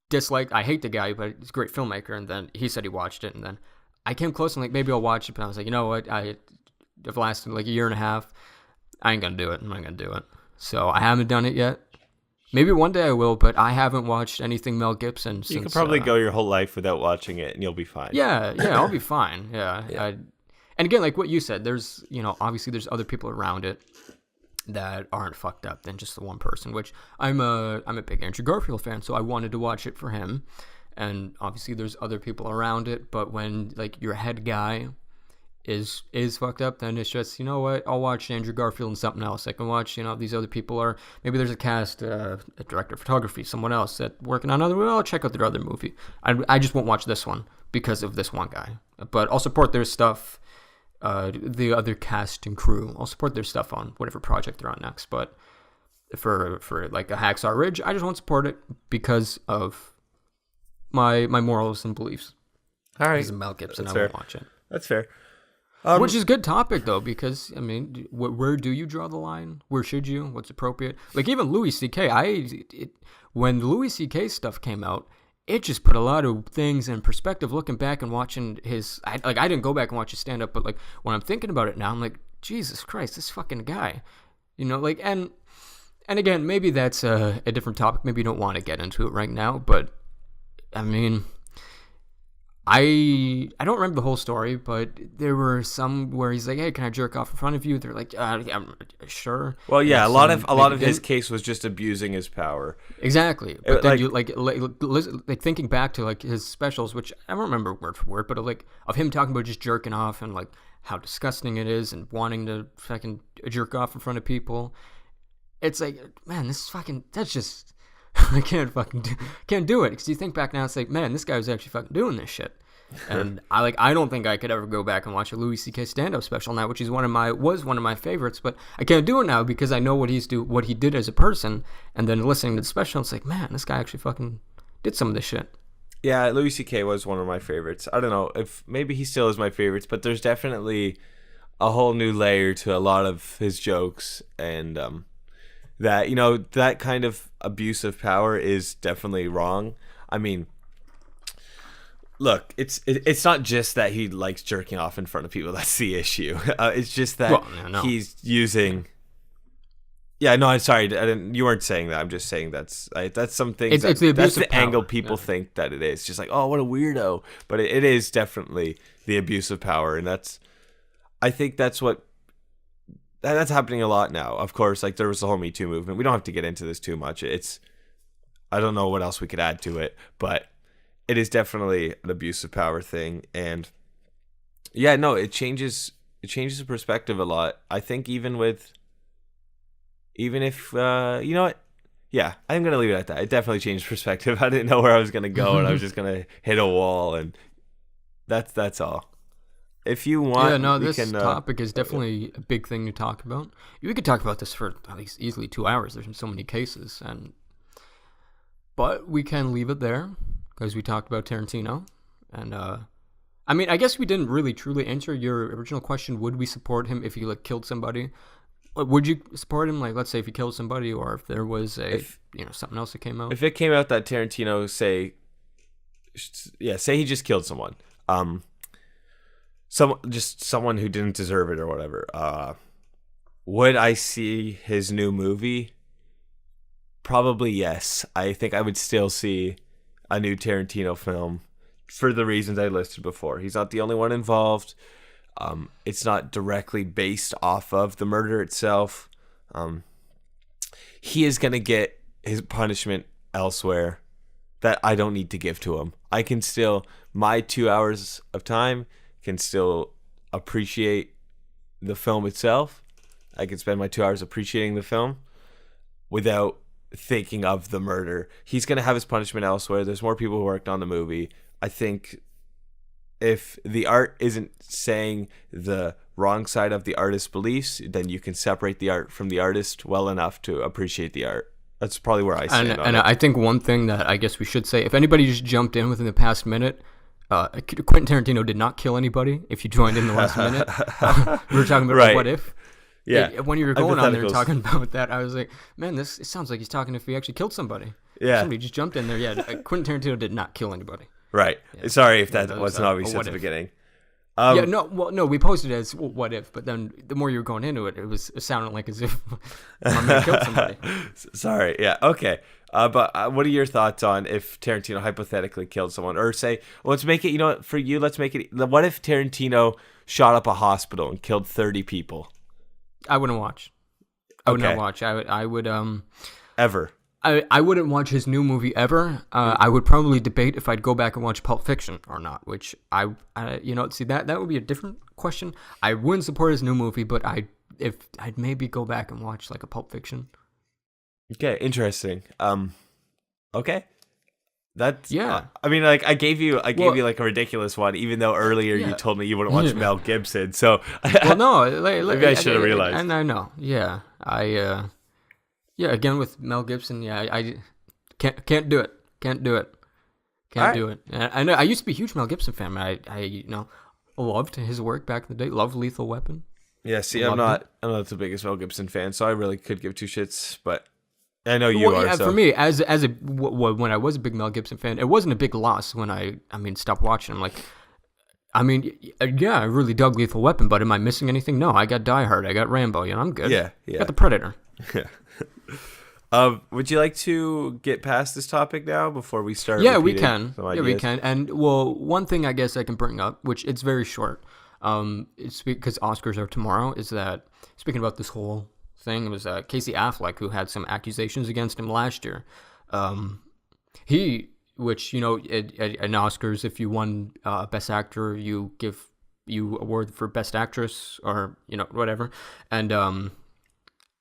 disliked. I hate the guy, but he's a great filmmaker. And then he said he watched it. And then I came close and, like, maybe I'll watch it. But I was like, you know what? I've lasted like a year and a half. I ain't going to do it. I'm not going to do it. So I haven't done it yet. Maybe one day I will, but I haven't watched anything Mel Gibson since. You could probably go your whole life without watching it, and you'll be fine. Yeah, I'll be fine. Yeah. And again, like what you said, there's, obviously there's other people around it that aren't fucked up than just the one person, which I'm a big Andrew Garfield fan, so I wanted to watch it for him. And obviously there's other people around it, but when, like, your head guy is fucked up, then it's just, you know what, I'll watch Andrew Garfield and something else. I can watch, these other people are, maybe there's a cast, a director of photography, someone else that working on other, well, I'll check out their other movie. I just won't watch this one because of this one guy, but I'll support their stuff, the other cast and crew. I'll support their stuff on whatever project they're on next. But for like a Hacksaw Ridge, I just won't support it because of my morals and beliefs. All right. Because of Mel Gibson, That's I fair. won't watch it. That's fair. Which is a good topic, though, because, I mean, where do you draw the line? Where should you? What's appropriate? Like, even Louis C.K., when the Louis C.K. stuff came out, it just put a lot of things in perspective, looking back and watching I didn't go back and watch his stand-up, but, like, when I'm thinking about it now, I'm like, Jesus Christ, this fucking guy. You know, like, and again, maybe that's a different topic. Maybe you don't want to get into it right now, but, I mean... I don't remember the whole story, but there were some where he's like, "Hey, can I jerk off in front of you?" They're like, "Yeah, I'm sure." Well, yeah, And a lot of maybe his didn't. case was just abusing his power. Exactly, but then Like- you like thinking back to like his specials, which I don't remember word for word, but like of him talking about just jerking off and like how disgusting it is and wanting to fucking jerk off in front of people. It's like, man, that's just I can't do it, because you think back now, it's like, man, this guy was actually fucking doing this shit. And I don't think I could ever go back and watch a Louis C.K. stand-up special now, which is one of my favorites, but I can't do it now because I know what he did as a person, and then listening to the special, it's like, man, this guy actually fucking did some of this shit. Yeah, Louis C.K. was one of my favorites. I don't know if maybe he still is my favorites, but there's definitely a whole new layer to a lot of his jokes, and that, you know, that kind of abuse of power is definitely wrong. I mean, look, it's not just that he likes jerking off in front of people. That's the issue. It's just that he's using. Yeah, no, I'm sorry. You weren't saying that. I'm just saying that's something. It's the abuse that's of the power. angle people think that it is. Just like, oh, what a weirdo. But it is definitely the abuse of power, and I think that's what. That's happening a lot now. Of course, like there was the whole Me Too movement. We don't have to get into this too much. I don't know what else we could add to it, but it is definitely an abuse of power thing. And yeah, no, it changes the perspective a lot. I think even if you know what? Yeah, I'm going to leave it at that. It definitely changed perspective. I didn't know where I was going to go, and I was just going to hit a wall, and that's all. If you want, this topic is definitely a big thing to talk about. We could talk about this for at least easily 2 hours. There's so many cases, but we can leave it there because we talked about Tarantino, and I mean, I guess we didn't really truly answer your original question. Would we support him if he like killed somebody? Would you support him? Like, let's say if he killed somebody, or if there was something else that came out. If it came out that Tarantino say he just killed someone, someone who didn't deserve it or whatever. Would I see his new movie? Probably yes. I think I would still see a new Tarantino film for the reasons I listed before. He's not the only one involved. It's not directly based off of the murder itself. He is going to get his punishment elsewhere that I don't need to give to him. I can still, my 2 hours of time can still appreciate the film itself. I can spend my 2 hours appreciating the film without thinking of the murder. He's going to have his punishment elsewhere. There's more people who worked on the movie. I think if the art isn't saying the wrong side of the artist's beliefs, then you can separate the art from the artist well enough to appreciate the art. That's probably where I stand on it. I think one thing that I guess we should say, if anybody just jumped in within the past minute, Quentin Tarantino did not kill anybody. If you joined in the last minute, we were talking about Right. What If. Yeah. When you were going on there Hypotheticals. talking about that, I was like, man, it sounds like he's talking if he actually killed somebody. Yeah. Somebody just jumped in there. Yeah, Quentin Tarantino did not kill anybody. Right. Sorry if that that was, wasn't obvious a at what the if. beginning. No, we posted it as what if, but then the more you were going into it, it sounded like as if my man killed somebody. Sorry. Yeah. Okay. But what are your thoughts on if Tarantino hypothetically killed someone, or say, well, let's make it, for you, let's make it. What if Tarantino shot up a hospital and killed 30 people? I wouldn't watch. I would Okay. not watch. I would Ever. I wouldn't watch his new movie ever. I would probably debate if I'd go back and watch Pulp Fiction or not, which see that would be a different question. I wouldn't support his new movie, but I'd maybe go back and watch like a Pulp Fiction. Okay. Interesting. Okay. That's Yeah. I mean, like I gave you like a ridiculous one, even though earlier you Yeah. told me you wouldn't watch Mel Gibson. So Well, no, Maybe I should have realized. And I know, yeah, again with Mel Gibson, yeah, I can't do it, Can't do it. I know. I used to be a huge Mel Gibson fan. I loved his work back in the day. Loved Lethal Weapon. Yeah, see, I'm not the biggest Mel Gibson fan, so I really could give two shits, but I know you are. So. For me, when I was a big Mel Gibson fan, it wasn't a big loss when I stopped watching him. Like, I really dug Lethal Weapon, but am I missing anything? No, I got Die Hard, I got Rambo, I'm good. Yeah. I got The Predator. Yeah. Would you like to get past this topic now before we start? Yeah, we can. Yeah, we can. And one thing I guess I can bring up, which it's very short, it's because Oscars are tomorrow, is that speaking about this whole thing, it was Casey Affleck who had some accusations against him last year. Which in Oscars, if you won Best Actor, you award for Best Actress or whatever, and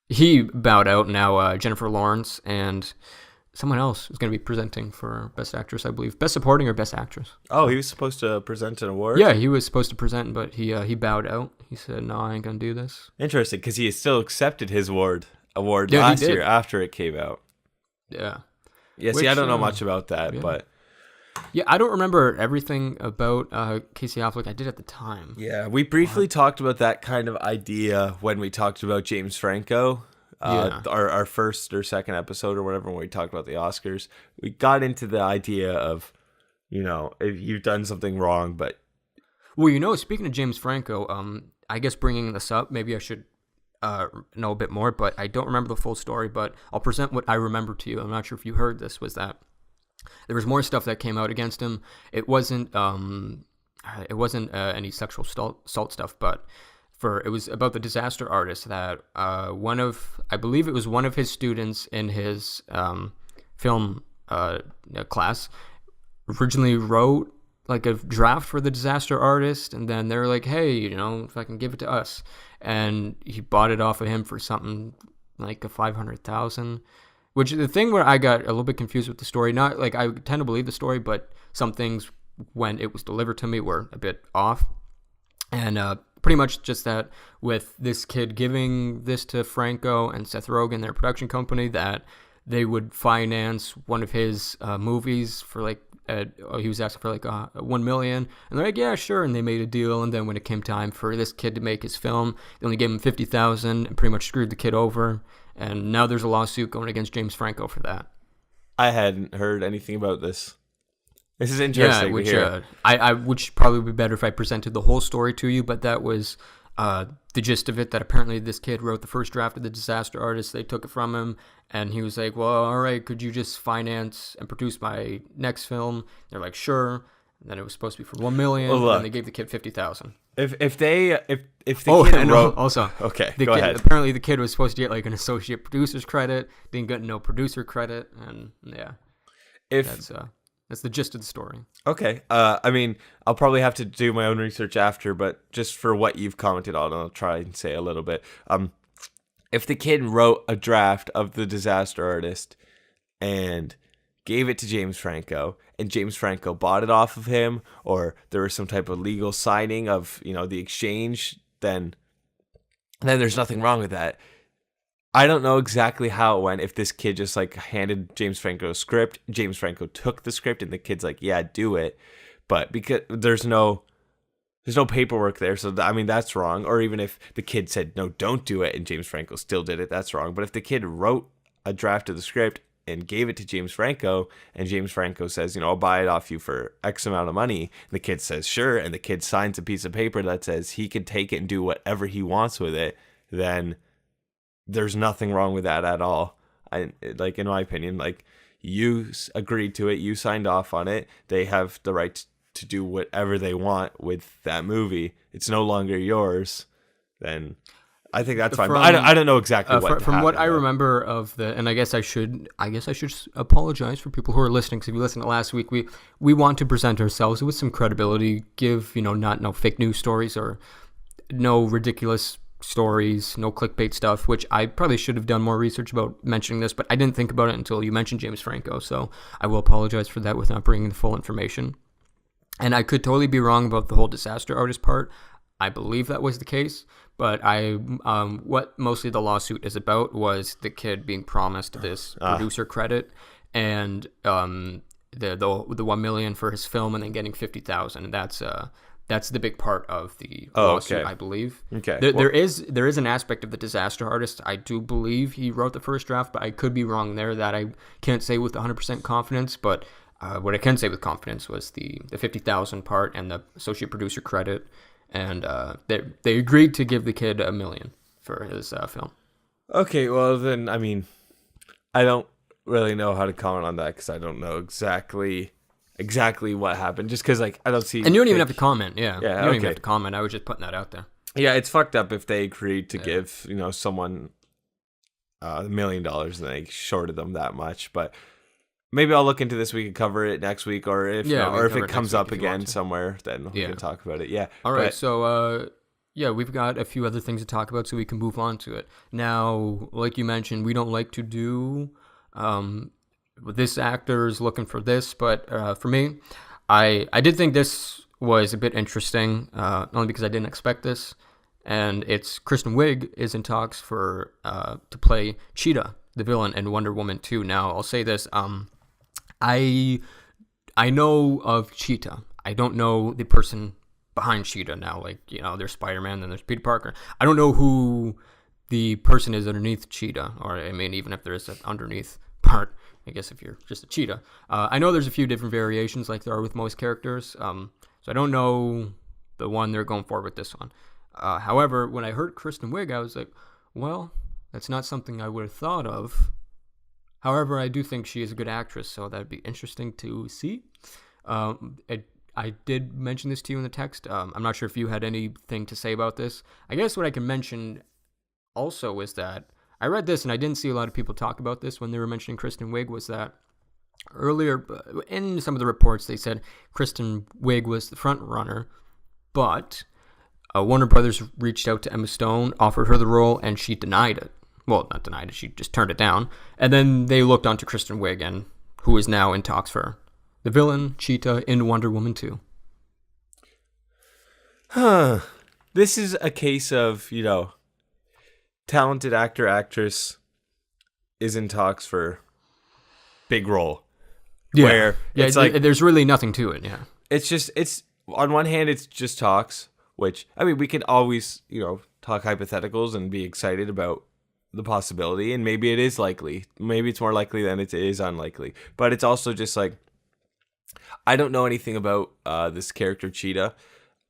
he bowed out. Now Jennifer Lawrence and someone else is going to be presenting for Best Actress, I believe. Best Supporting or Best Actress. Oh, he was supposed to present an award? Yeah, he was supposed to present, but he bowed out. He said, no, I ain't going to do this. Interesting, because he still accepted his award last year after it came out. Yeah. Yeah, see, I don't know much about that, but... Yeah, I don't remember everything about Casey Affleck. I did at the time. Yeah, we briefly talked about that kind of idea when we talked about James Franco. Our first or second episode or whatever, when we talked about the Oscars. We got into the idea of, if you've done something wrong, but... Well, speaking of James Franco, I guess bringing this up, maybe I should know a bit more, but I don't remember the full story, but I'll present what I remember to you. I'm not sure if you heard this, was that there was more stuff that came out against him. It wasn't any sexual assault stuff, but it was about the Disaster Artist that I believe it was one of his students in his film class originally wrote like a draft for the Disaster Artist, and then they're like, hey, if I can give it to us, and he bought it off of him for something like $500,000. Which the thing where I got a little bit confused with the story, not like I tend to believe the story, but some things when it was delivered to me were a bit off. And pretty much just that with this kid giving this to Franco and Seth Rogen, their production company, that they would finance one of his movies for like, he was asking for like $1 million, and they're like, yeah, sure, and they made a deal. And then when it came time for this kid to make his film, they only gave him $50,000 and pretty much screwed the kid over. And now there's a lawsuit going against James Franco for that. I hadn't heard anything about this. This is interesting. Yeah, which probably would be better if I presented the whole story to you, but that was the gist of it, that apparently this kid wrote the first draft of the Disaster Artist. They took it from him, and he was like, well, all right, could you just finance and produce my next film? They're like, sure. And then it was supposed to be for $1 million, and they gave the kid $50,000. If the kid wrote... Also, okay, go ahead. Apparently the kid was supposed to get like an associate producer's credit, didn't get no producer credit, and yeah. That's the gist of the story. Okay. I'll probably have to do my own research after, but just for what you've commented on, I'll try and say a little bit. If the kid wrote a draft of the Disaster Artist and gave it to James Franco, and James Franco bought it off of him, or there was some type of legal signing of, the exchange, then there's nothing wrong with that. I don't know exactly how it went. If this kid just like handed James Franco a script, James Franco took the script, and the kid's like, yeah, do it. But because there's no paperwork there, so that's wrong. Or even if the kid said, no, don't do it, and James Franco still did it, that's wrong. But if the kid wrote a draft of the script and gave it to James Franco, and James Franco says, I'll buy it off you for X amount of money, and the kid says, sure, and the kid signs a piece of paper that says he can take it and do whatever he wants with it, then there's nothing wrong with that at all. In my opinion, you agreed to it, you signed off on it, they have the right to do whatever they want with that movie. It's no longer yours. Then I think that's fine. But I don't know exactly what from what I remember of and I guess I should apologize for people who are listening, because if you listened to last week, we want to present ourselves with some credibility, give not no fake news stories or no ridiculous stories, no clickbait stuff, which I probably should have done more research about mentioning this, but I didn't think about it until you mentioned James Franco, so I will apologize for that with not bringing the full information. And I could totally be wrong about the whole Disaster Artist part. I believe that was the case, but what mostly the lawsuit is about was the kid being promised this producer credit, and the 1 million for his film and then getting 50,000. And that's the big part of the Oh, lawsuit, okay. I believe. Okay. There is an aspect of the disaster artist. I do believe he wrote the first draft, but I could be wrong there. That I can't say with 100% confidence. But what I can say with confidence was the 50,000 part and the associate producer credit, and they agreed to give the kid $1 million for his film. Okay, well then, I mean, I don't really know how to comment on that because I don't know exactly what happened. Just because, like, I don't see. And you don't even have to comment. Yeah, you don't okay. even have to comment. I was just putting that out there. Yeah, it's fucked up if they agreed to give someone $1 million and they shorted them that much. But maybe I'll look into this. We could cover it next week, or if it comes up again somewhere, then we can talk about it. Yeah. All right. So we've got a few other things to talk about, so we can move on to it. Now, like you mentioned, we don't like to do this actor is looking for this, but for me, I did think this was a bit interesting, only because I didn't expect this. And it's Kristen Wiig is in talks for to play Cheetah, the villain in Wonder Woman 2. Now, I'll say this: I know of Cheetah. I don't know the person behind Cheetah now. Like, there's Spider-Man, then there's Peter Parker. I don't know who the person is underneath Cheetah, or I mean, even if there is an underneath part. I guess if you're just a cheetah. I know there's a few different variations like there are with most characters. So I don't know the one they're going for with this one. However, when I heard Kristen Wiig, I was like, well, that's not something I would have thought of. However, I do think she is a good actress, so that'd be interesting to see. I did mention this to you in the text. I'm not sure if you had anything to say about this. I guess what I can mention also is that I read this, and I didn't see a lot of people talk about this when they were mentioning Kristen Wiig, was that earlier in some of the reports, they said Kristen Wiig was the front runner, but Warner Brothers reached out to Emma Stone, offered her the role, and she denied it. Well, not denied it, she just turned it down. And then they looked onto Kristen Wiig, and who is now in talks for the villain, Cheetah, in Wonder Woman 2. This is a case of, talented actor, actress is in talks for big role. Yeah. Where it's like there's really nothing to it, yeah. It's on one hand, it's just talks, which, I mean, we can always, talk hypotheticals and be excited about the possibility, and maybe it is likely. Maybe it's more likely than it is unlikely. But it's also just like, I don't know anything about this character Cheetah,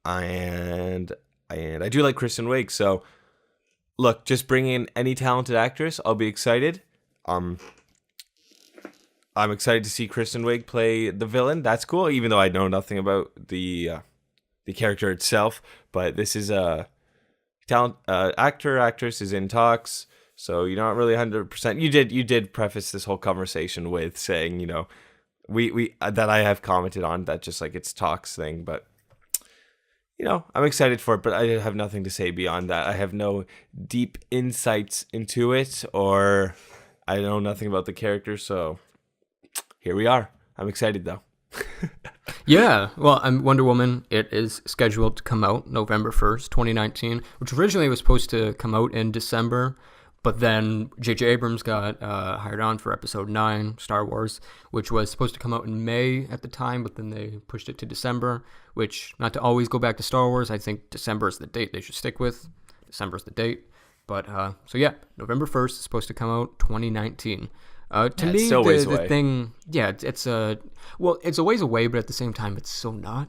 and I do like Kristen Wiig, so look, just bring in any talented actress, I'll be excited. I'm excited to see Kristen Wiig play the villain. That's cool, even though I know nothing about the character itself. But this is a actress is in talks, so you're not really 100%. You did preface this whole conversation with saying, we that I have commented on that, just like it's talks thing, but. I'm excited for it, but I have nothing to say beyond that. I have no deep insights into it, or I know nothing about the character, so here we are. I'm excited, though. Yeah, well, Wonder Woman, it is scheduled to come out November 1st, 2019, which originally was supposed to come out in December, but then J.J. Abrams got hired on for Episode 9, Star Wars, which was supposed to come out in May at the time, but then they pushed it to December, which, not to always go back to Star Wars, I think December is the date they should stick with. December is the date. But, so yeah, November 1st is supposed to come out 2019. To me, the thing, it's a ways away, but at the same time, it's so not.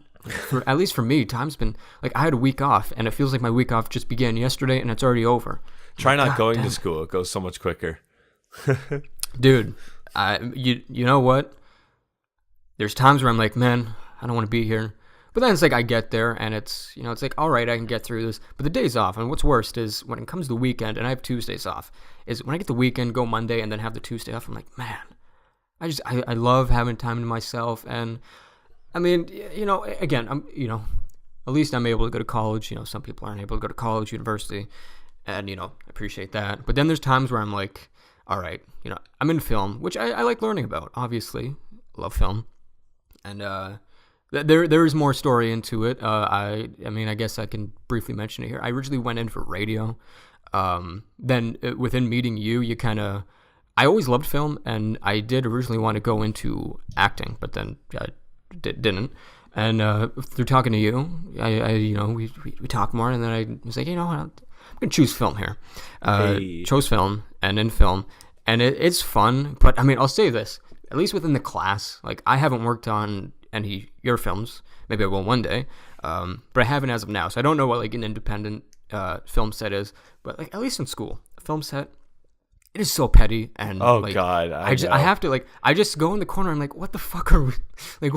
At least for me, time's been, like, I had a week off, and it feels like my week off just began yesterday, and it's already over. Try not going to school. It goes so much quicker. Dude, you know what? There's times where I'm like, man, I don't want to be here. But then it's like I get there and it's like, all right, I can get through this. But the day's off. And what's worst is when it comes to the weekend, and I have Tuesdays off, is when I get the weekend, go Monday, and then have the Tuesday off, I'm like, man, I love having time to myself. And I mean, again, at least I'm able to go to college. Some people aren't able to go to college, university. And, I appreciate that. But then there's times where I'm like, all right, I'm in film, which I like learning about, obviously. Love film. And there is more story into it. I mean, I guess I can briefly mention it here. I originally went in for radio. Then within meeting you kind of I always loved film, and I did originally want to go into acting, but then I didn't. And through talking to you, we talked more, and then I was like, I'm gonna choose film here. Chose film, and in film, and it's fun. But I mean, I'll say this: at least within the class, like I haven't worked on any your films. Maybe I will one day, but I haven't as of now. So I don't know what like an independent film set is. But like at least in school, a film set. It is so petty, and God, I have to like I just go in the corner. I'm like, what the fuck are we like?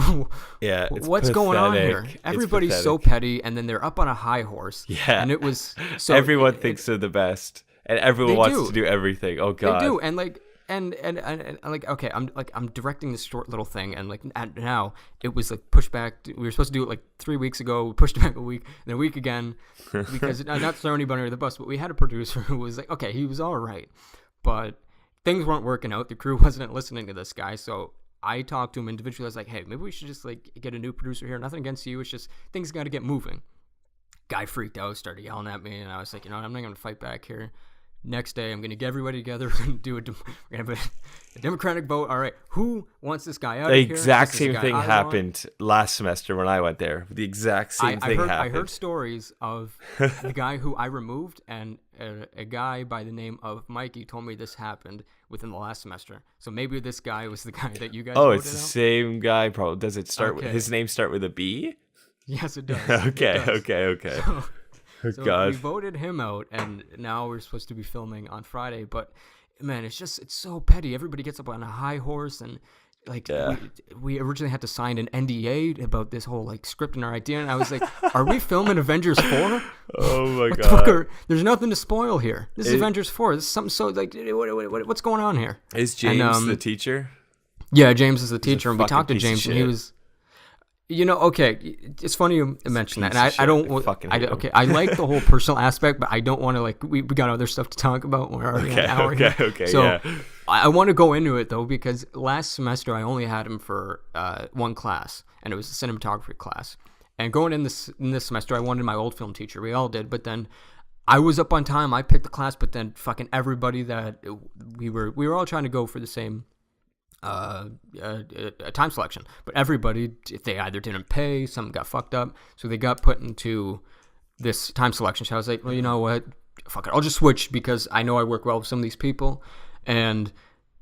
Yeah, it's what's going on here? Everybody's so petty, and then they're up on a high horse. Yeah, and it was so everyone thinks they're the best, and everyone wants to do everything. Oh God, they do, and like and like okay, I'm directing this short little thing, and like now it was like pushed back. We were supposed to do it like 3 weeks ago. We pushed it back a week, and a week again because not throwing anybody under the bus, but we had a producer who was like, okay, he was all right. But things weren't working out. The crew wasn't listening to this guy. So I talked to him individually. I was like, hey, maybe we should just like get a new producer here. Nothing against you. It's just things got to get moving. Guy freaked out, started yelling at me. And I was like, I'm not going to fight back here. Next day, I'm going to get everybody together and we're going to have a democratic vote. All right, who wants this guy out of here? The exact same thing happened last semester when I went there. The exact same thing happened. I heard stories of the guy who I removed, and a guy by the name of Mikey told me this happened within the last semester. So maybe this guy was the guy that you guys voted it's the out? same guy. Probably. Does it start with his name start with a B? Yes, it does. Okay. So God. we voted him out, and now we're supposed to be filming on Friday. But man, it's so petty. Everybody gets up on a high horse, and like we originally had to sign an NDA about this whole like script and our idea, and I was like, "Are we filming Avengers 4? Oh my God! There's nothing to spoil here. This is Avengers 4. This is something so like what's going on here?" Is James the teacher? Yeah, James is the teacher, and we talked to James, and he was. Okay, it's funny you mentioned that, and I don't. I like the whole personal aspect, but I don't want to like. We got other stuff to talk about. We're already an hour here. Okay. So I want to go into it though because last semester I only had him for one class, and it was a cinematography class. And going in this semester, I wanted my old film teacher. We all did, but then I was up on time. I picked the class, but then fucking everybody that we were all trying to go for the same. Time selection, but everybody, they either didn't pay, some got fucked up, so they got put into this time selection. So I was like, well, you know what, fuck it, I'll just switch because I know I work well with some of these people, and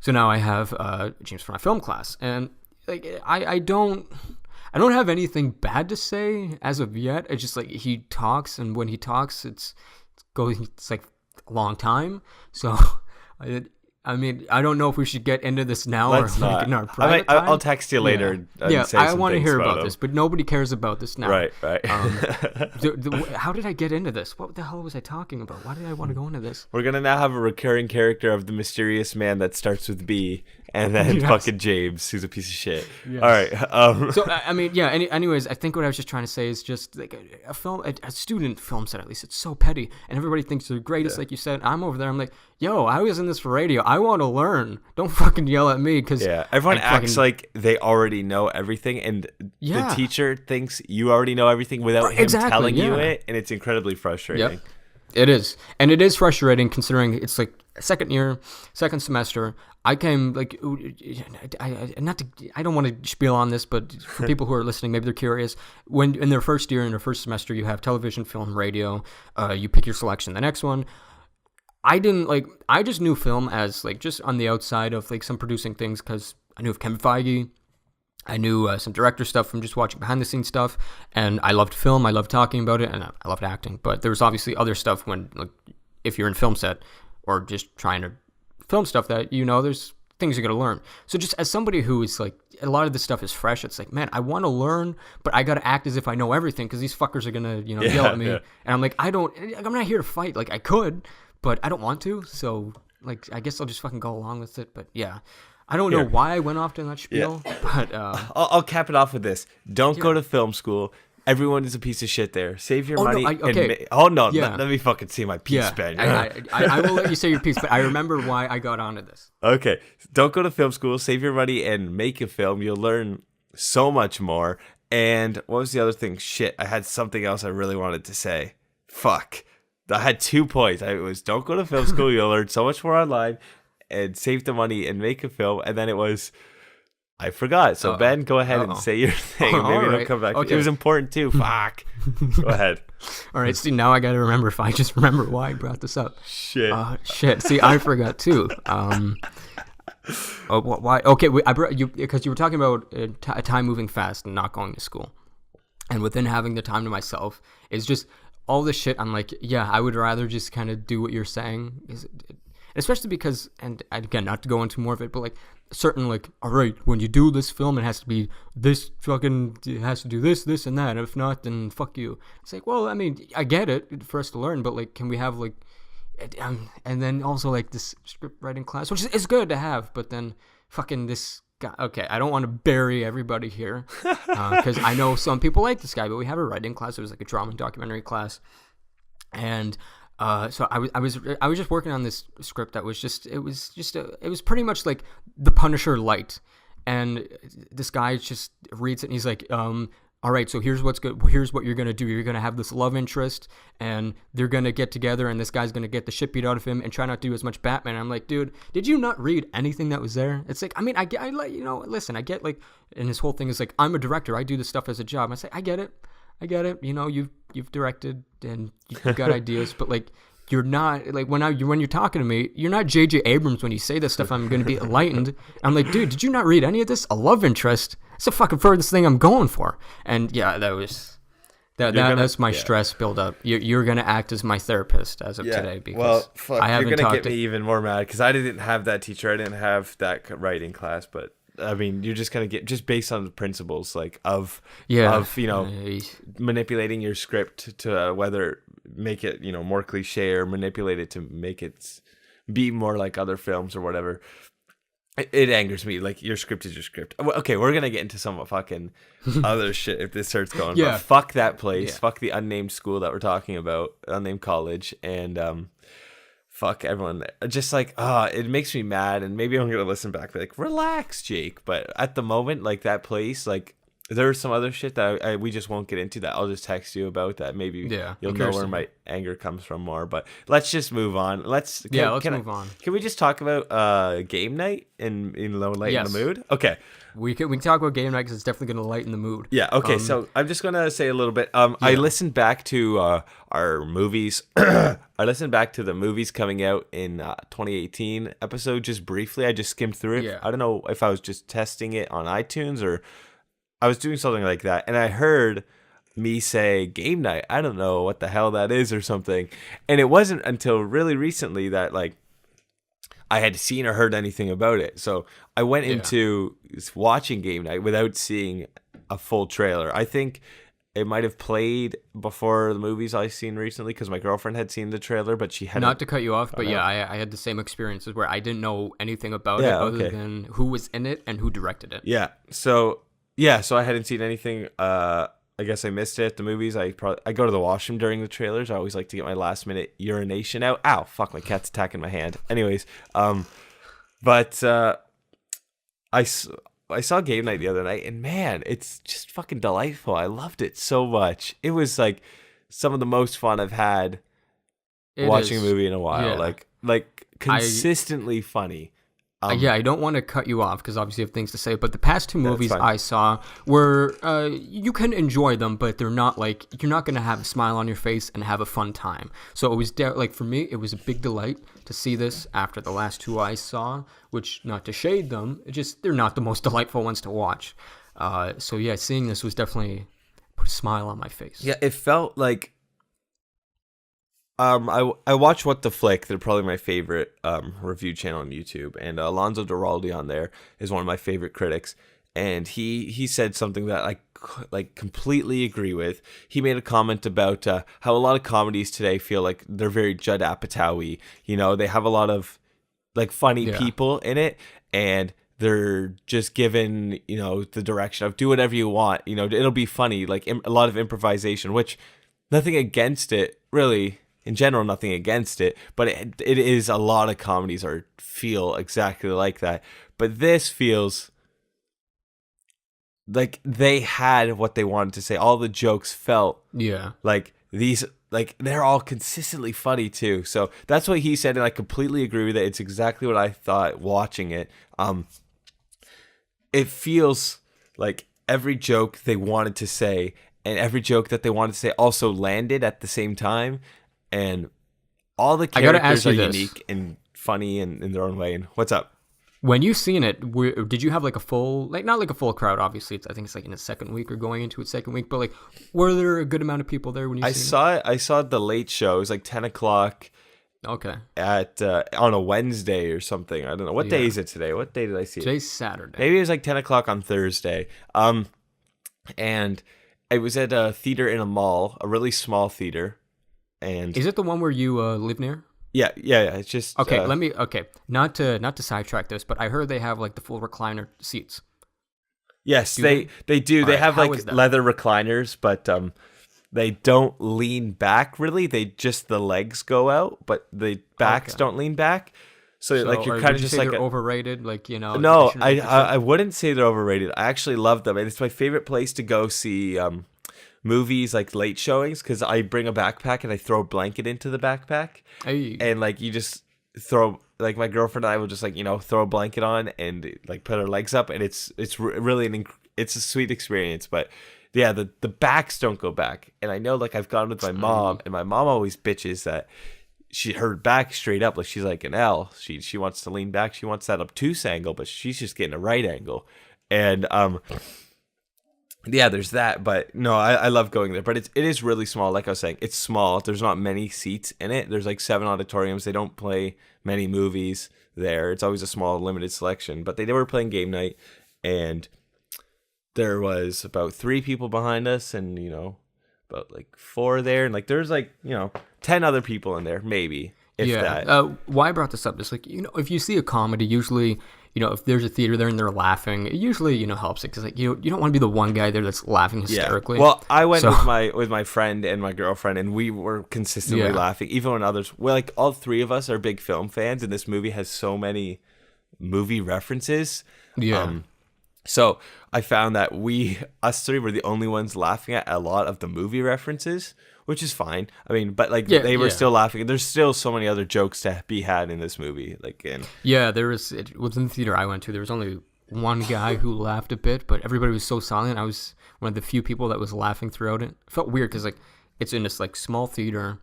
so now I have James for my film class, and like I don't have anything bad to say as of yet. It's just like he talks, and when he talks, it's like a long time, so. I mean, I don't know if we should get into this now Let's or not. Like in our private time. I'll text you later. Yeah, I want to hear about this, but nobody cares about this now. Right. How did I get into this? What the hell was I talking about? Why did I want to go into this? We're gonna now have a recurring character of the mysterious man that starts with B, and then fucking James, who's a piece of shit. Yes. All right. So I mean, yeah. Anyways, I think what I was just trying to say is just like a student film set. At least it's so petty, and everybody thinks they're greatest. Like you said, I'm over there. I'm like, yo, I was in this for radio. I want to learn. Don't fucking yell at me because everyone acts like they already know everything, and the teacher thinks you already know everything without him telling you it, and it's incredibly frustrating. Yep. It is, and it is frustrating considering it's like second semester. I came like I don't want to spiel on this, but for people who are listening, maybe they're curious. When in their first year, in their first semester, you have television, film, radio. You pick your selection. The next one. I just knew film as like just on the outside of like some producing things because I knew of Kevin Feige. I knew some director stuff from just watching behind the scenes stuff, and I loved film. I loved talking about it, and I loved acting. But there was obviously other stuff when, like, if you're in film set or just trying to film stuff that there's things you're gonna learn. So just as somebody who is like, a lot of this stuff is fresh. It's like, man, I want to learn, but I gotta act as if I know everything because these fuckers are gonna yell at me, and I'm like, I'm not here to fight. Like I could. But I don't want to, so like I guess I'll just fucking go along with it. But yeah, I don't know why I went off to that spiel. But I'll cap it off with this: don't go to film school. Everyone is a piece of shit there. Save your money. Let me fucking say my piece, Ben. I will let you say your piece, but I remember why I got onto this. Okay, don't go to film school. Save your money and make a film. You'll learn so much more. And what was the other thing? Shit, I had something else I really wanted to say. Fuck. I had 2 points. It was don't go to film school. You'll learn so much more online, and save the money and make a film, and then it was I forgot. So Ben, go ahead and say your thing. Maybe All it'll right. come back. Okay. It was important too. Fuck. Go ahead. All right, see, now I got to remember if I just remember why I brought this up. Shit. See, I forgot too. Why? Okay, I brought you because you were talking about time moving fast and not going to school, and within having the time to myself is just all this shit. I'm like, yeah, I would rather just kind of do what you're saying, especially because, and again, not to go into more of it, but like certain like, all right, when you do this film, it has to be this fucking, it has to do this, this, and that. And if not, then fuck you. It's like, well, I mean, I get it for us to learn, but like, can we have like. And then also like this script writing class, which is good to have, but then fucking this guy. Okay, I don't want to bury everybody here because I know some people like this guy, but we have a writing class. It was like a drama and documentary class, and so I was just working on this script that was it was pretty much like The Punisher light, and this guy just reads it and he's like, all right, so here's what's good. Here's what you're going to do. You're going to have this love interest, and they're going to get together, and this guy's going to get the shit beat out of him and try not to do as much Batman. I'm like, dude, did you not read anything that was there? It's like, I mean, I like, you know, listen, I get like, and his whole thing is like, I'm a director. I do this stuff as a job. I say, I get it. You know, you've directed and you've got ideas, but like, you're not like when you're talking to me, you're not J.J. Abrams when you say this stuff. I'm going to be enlightened. I'm like, dude, did you not read any of this? A love interest. It's the fucking furthest thing I'm going for. And yeah, that's my stress build up. You're going to act as my therapist as of today because I haven't you're going to talked get me even more mad because I didn't have that teacher. I didn't have that writing class, but I mean, you're just going to get just based on the principles like of you know, manipulating your script to whether make it, you know, more cliche or manipulate it to make it be more like other films or whatever. It angers me. Like, your script is your script. Okay, we're gonna get into some fucking other shit if this starts going. Yeah. But fuck that place. Yeah. Fuck the unnamed school that we're talking about, unnamed college, and fuck everyone there. Just like, it makes me mad, and maybe I'm gonna listen back and be like, relax, Jake. But at the moment, like, that place, like, there's some other shit that we just won't get into that I'll just text you about that maybe you'll know where my anger comes from more. But let's just move on. Let's move on. Can we just talk about game night and lighten the mood? Okay. We can talk about game night because it's definitely going to lighten the mood. Yeah, okay. So I'm just going to say a little bit. I listened back to our movies. I listened back to the movies coming out in 2018 episode just briefly. I just skimmed through it. Yeah. I don't know if I was just testing it on iTunes or I was doing something like that, and I heard me say game night. I don't know what the hell that is or something. And it wasn't until really recently that like I had seen or heard anything about it. So I went into watching game night without seeing a full trailer. I think it might have played before the movies I've seen recently because my girlfriend had seen the trailer, but she hadn't. Not to cut you off, but I had the same experiences where I didn't know anything about it other than who was in it and who directed it. Yeah. So I hadn't seen anything. I guess I missed it at the movies. I go to the washroom during the trailers. I always like to get my last minute urination out. Ow, fuck, my cat's attacking my hand. Anyways, but I saw Game Night the other night, and man, it's just fucking delightful. I loved it so much. It was like some of the most fun I've had watching a movie in a while. Yeah. Like consistently funny. I don't want to cut you off because obviously you have things to say, but the past two movies I saw were, you can enjoy them, but they're not like, you're not going to have a smile on your face and have a fun time. So it was, like for me, it was a big delight to see this after the last two I saw, which, not to shade them, they're not the most delightful ones to watch. So yeah, seeing this was definitely put a smile on my face. Yeah, it felt like, I watch What the Flick. They're probably my favorite review channel on YouTube, and Alonzo Duralde on there is one of my favorite critics. And he said something that I like completely agree with. He made a comment about how a lot of comedies today feel like they're very Judd Apatow-y. You know, they have a lot of like funny people in it, and they're just given, you know, the direction of do whatever you want. You know, it'll be funny. Like a lot of improvisation, which nothing against it really. In general, nothing against it, but it is a lot of comedies feel exactly like that. But this feels like they had what they wanted to say. All the jokes felt like these, like, they're all consistently funny too. So that's what he said, and I completely agree with it. It's exactly what I thought watching it. It feels like every joke they wanted to say and every joke that they wanted to say also landed at the same time, and all the characters are unique and funny in their own way. And what's up? When you seen it, did you have like a full, like not like a full crowd? Obviously, I think it's like in its second week or going into its second week. But like, were there a good amount of people there when you? Saw it? I saw the late show. It was like 10:00. Okay. At on a Wednesday or something. I don't know what day is it today. What day did I see it? Today's Saturday. Maybe it was like 10:00 on Thursday. And it was at a theater in a mall, a really small theater. And is it the one where you live near? Yeah. It's just okay. Not to sidetrack this, but I heard they have like the full recliner seats. Yes, they do. They have like leather recliners, but they don't lean back really. The legs go out, but the backs don't lean back. So like you're kind of just like they're overrated, like, you know. No, I wouldn't say they're overrated. I actually love them, and it's my favorite place to go see movies, like late showings, because I bring a backpack and I throw a blanket into the backpack, and like you just throw, like my girlfriend and I will just like, you know, throw a blanket on and like put our legs up, and it's really it's a sweet experience. But yeah, the backs don't go back, and I know like I've gone with my mom, and my mom always bitches that her back straight up, like she's like an L. She wants to lean back, she wants that obtuse angle, but she's just getting a right angle, and yeah, there's that. But no, I love going there. But it is really small. Like I was saying, it's small. There's not many seats in it. There's like 7 auditoriums. They don't play many movies there. It's always a small, limited selection. But they were playing game night, and there was about 3 people behind us, and, you know, about like 4 there. And like there's like, you know, 10 other people in there, maybe. If that. Why I brought this up is like, you know, if you see a comedy, usually, you know, if there's a theater there and they're laughing, it usually, you know, helps it, because like you don't want to be the one guy there that's laughing hysterically. Yeah. Well, I went with my friend and my girlfriend, and we were consistently laughing, even when others. Well, like all 3 of us are big film fans, and this movie has so many movie references. Yeah. So I found that us 3 were the only ones laughing at a lot of the movie references, which is fine. I mean, but like they were still laughing. There's still so many other jokes to be had in this movie. Like, within the theater I went to, there was only one guy who laughed a bit, but everybody was so silent. I was one of the few people that was laughing throughout it. It felt weird because like it's in this like small theater,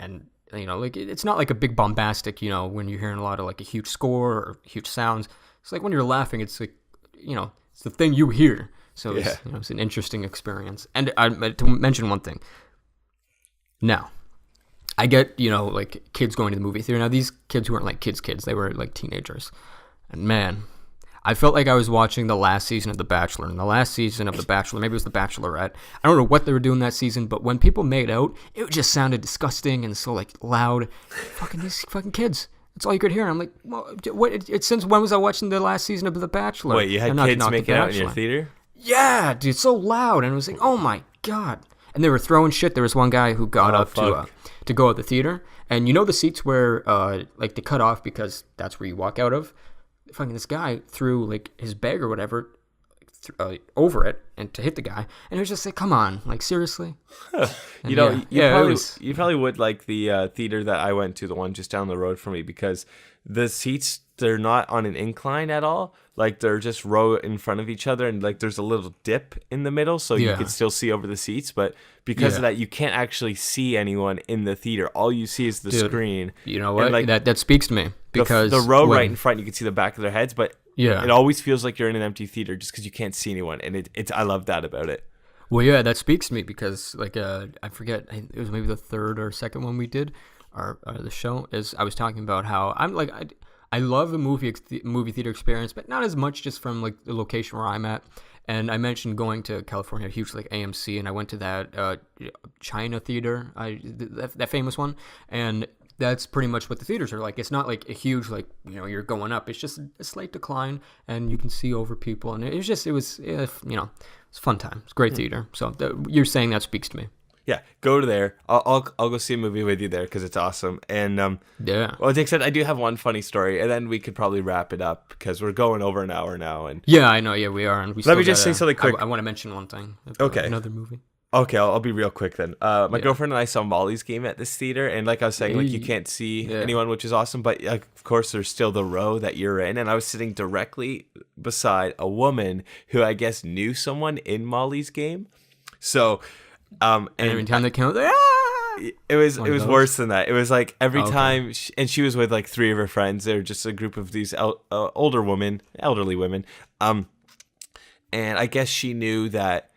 and you know, like it's not like a big bombastic, you know, when you're hearing a lot of like a huge score or huge sounds. It's like when you're laughing, it's like, you know, it's the thing you hear. So it's an interesting experience. And to mention one thing. Now, I get, you know, like kids going to the movie theater. Now, these kids weren't like kids. They were like teenagers. And man, I felt like I was watching the last season of The Bachelor. And the last season of The Bachelor, maybe it was The Bachelorette. I don't know what they were doing that season, but when people made out, it just sounded disgusting and so like loud. These fucking kids. That's all you could hear. I'm like, well, since when was I watching the last season of The Bachelor? Wait, you had kids making out in your theater? Yeah, dude, so loud. And it was like, oh my God. And they were throwing shit. There was one guy who got up to go at the theater. And you know the seats where like they cut off because that's where you walk out of? Fucking this guy threw like his bag or whatever over it and to hit the guy. And it was just like, come on, like seriously? You probably would like the theater that I went to, the one just down the road from me, because the seats, they're not on an incline at all. Like they're just row in front of each other, and like there's a little dip in the middle, so you can still see over the seats. But because of that, you can't actually see anyone in the theater. All you see is the screen. You know what? Like, that speaks to me, because the row right in front, you can see the back of their heads, but it always feels like you're in an empty theater just because you can't see anyone, and I love that about it. Well, yeah, that speaks to me because like I forget, it was maybe the 3rd or 2nd one we did, the show is I was talking about how I'm like I love the movie theater experience, but not as much just from like the location where I'm at. And I mentioned going to California, huge like AMC, and I went to that China theater, that famous one, and that's pretty much what the theaters are like. It's not like a huge like, you know, you're going up. It's just a slight decline, and you can see over people, and it was you know, it's a fun time. It's a great theater. So you're saying that speaks to me. Yeah, go to there. I'll go see a movie with you there because it's awesome. And well, Dick said I do have one funny story, and then we could probably wrap it up because we're going over an hour now. And yeah, I know. Yeah, we are. And let me just say something quick. I want to mention one thing. Okay. Another movie. Okay, I'll be real quick then. My girlfriend and I saw Molly's Game at this theater, and like I was saying, like you can't see anyone, which is awesome. But like, of course, there's still the row that you're in, and I was sitting directly beside a woman who I guess knew someone in Molly's Game. So, And every time they came out, it was worse than that. It was like every time, and she was with like 3 of her friends. They were just a group of these elderly women. And I guess she knew that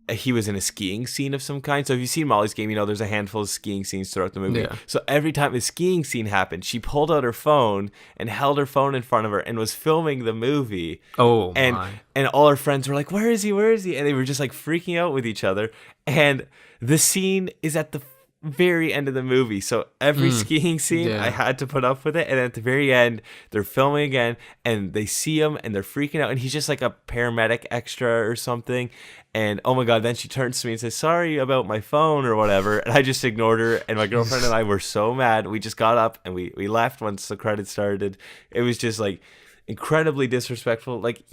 he was in a skiing scene of some kind. So if you've seen Molly's Game, you know there's a handful of skiing scenes throughout the movie. Yeah. So every time a skiing scene happened, she pulled out her phone and held her phone in front of her and was filming the movie. Oh, and my. and all her friends were like, "Where is he? Where is he?" And they were just like freaking out with each other. And the scene is at the very end of the movie, so every skiing scene I had to put up with it, and at the very end they're filming again and they see him and they're freaking out, and he's just like a paramedic extra or something, and oh my god, then she turns to me and says, "Sorry about my phone," or whatever, and I just ignored her, and my girlfriend and I were so mad. We just got up and we left once the credits started. It was just like incredibly disrespectful. Like,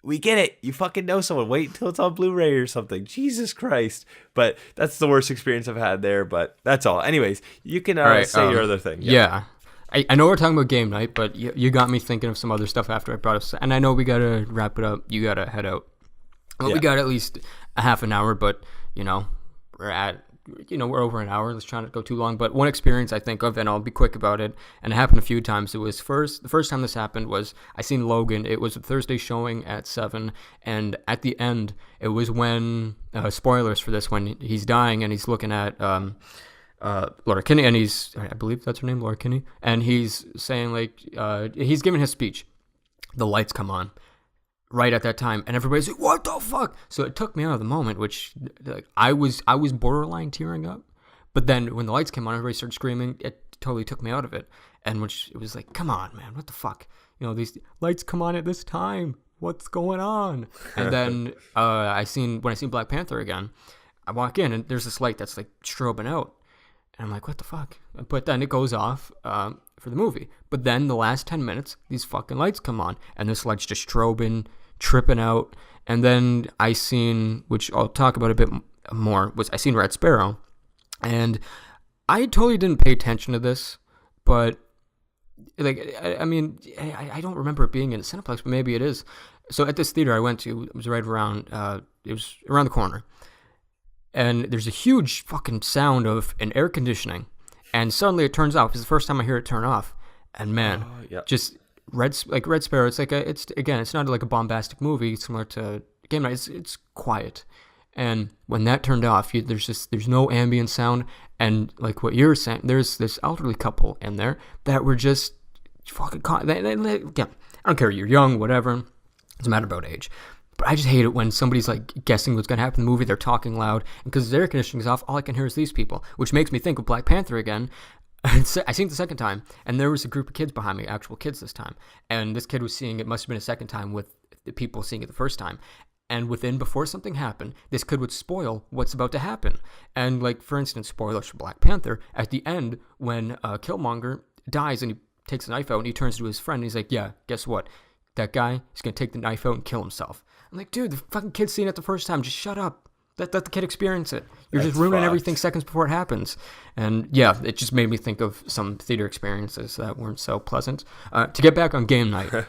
we get it. You fucking know someone. Wait until it's on Blu-ray or something. Jesus Christ. But that's the worst experience I've had there, but that's all. Anyways, you can say your other thing. Yeah. I know we're talking about game night, but you got me thinking of some other stuff after I brought up. And I know we got to wrap it up. You got to head out. Well, we got at least a half an hour, but, we're over an hour. Let's try not to go too long. But one experience I think of, and I'll be quick about it, and it happened a few times. It was the first time this happened was I seen Logan. It was a Thursday showing at 7, and at the end, it was when, spoilers for this, when he's dying and he's looking at Laura Kinney, and I believe that's her name, Laura Kinney, and he's saying, like, he's giving his speech. The lights come on right at that time, and everybody's like, "What the fuck?" So it took me out of the moment, which, like, I was borderline tearing up. But then when the lights came on, everybody started screaming. It totally took me out of it, and which it was like, come on, man, what the fuck? These lights come on at this time. What's going on? And then when I seen Black Panther again, I walk in and there's this light that's like strobing out, and I'm like, what the fuck? But then it goes off for the movie. But then the last 10 minutes, these fucking lights come on, and this light's just strobing, tripping out. And then I seen, which I'll talk about a bit more, was I seen Red Sparrow. And I totally didn't pay attention to this, but like, I mean, I don't remember it being in a Cineplex, but maybe it is. So at this theater I went to, it was right around, it was around the corner. And there's a huge fucking sound of an air conditioning. And suddenly it turns off. It's the first time I hear it turn off. And man, just Red Sparrow. It's like it's not like a bombastic movie similar to Game Night. It's quiet. And when that turned off, there's no ambient sound. And like what you're saying, there's this elderly couple in there that were just fucking caught. I don't care if you're young, whatever. It doesn't matter about age. But I just hate it when somebody's like guessing what's going to happen in the movie. They're talking loud. And because the air conditioning's off, all I can hear is these people, which makes me think of Black Panther again. I seen it the second time, and there was a group of kids behind me, actual kids this time. And this kid was seeing it, must have been a second time with the people seeing it the first time. And before something happened, this kid would spoil what's about to happen. And like, for instance, spoilers for Black Panther, at the end, when Killmonger dies and he takes the knife out and he turns to his friend and he's like, yeah, guess what? That guy is going to take the knife out and kill himself. I'm like, dude, the fucking kid's seen it the first time. Just shut up. Let the kid experience it. You're just ruining everything seconds before it happens. And yeah, it just made me think of some theater experiences that weren't so pleasant. To get back on game night, we're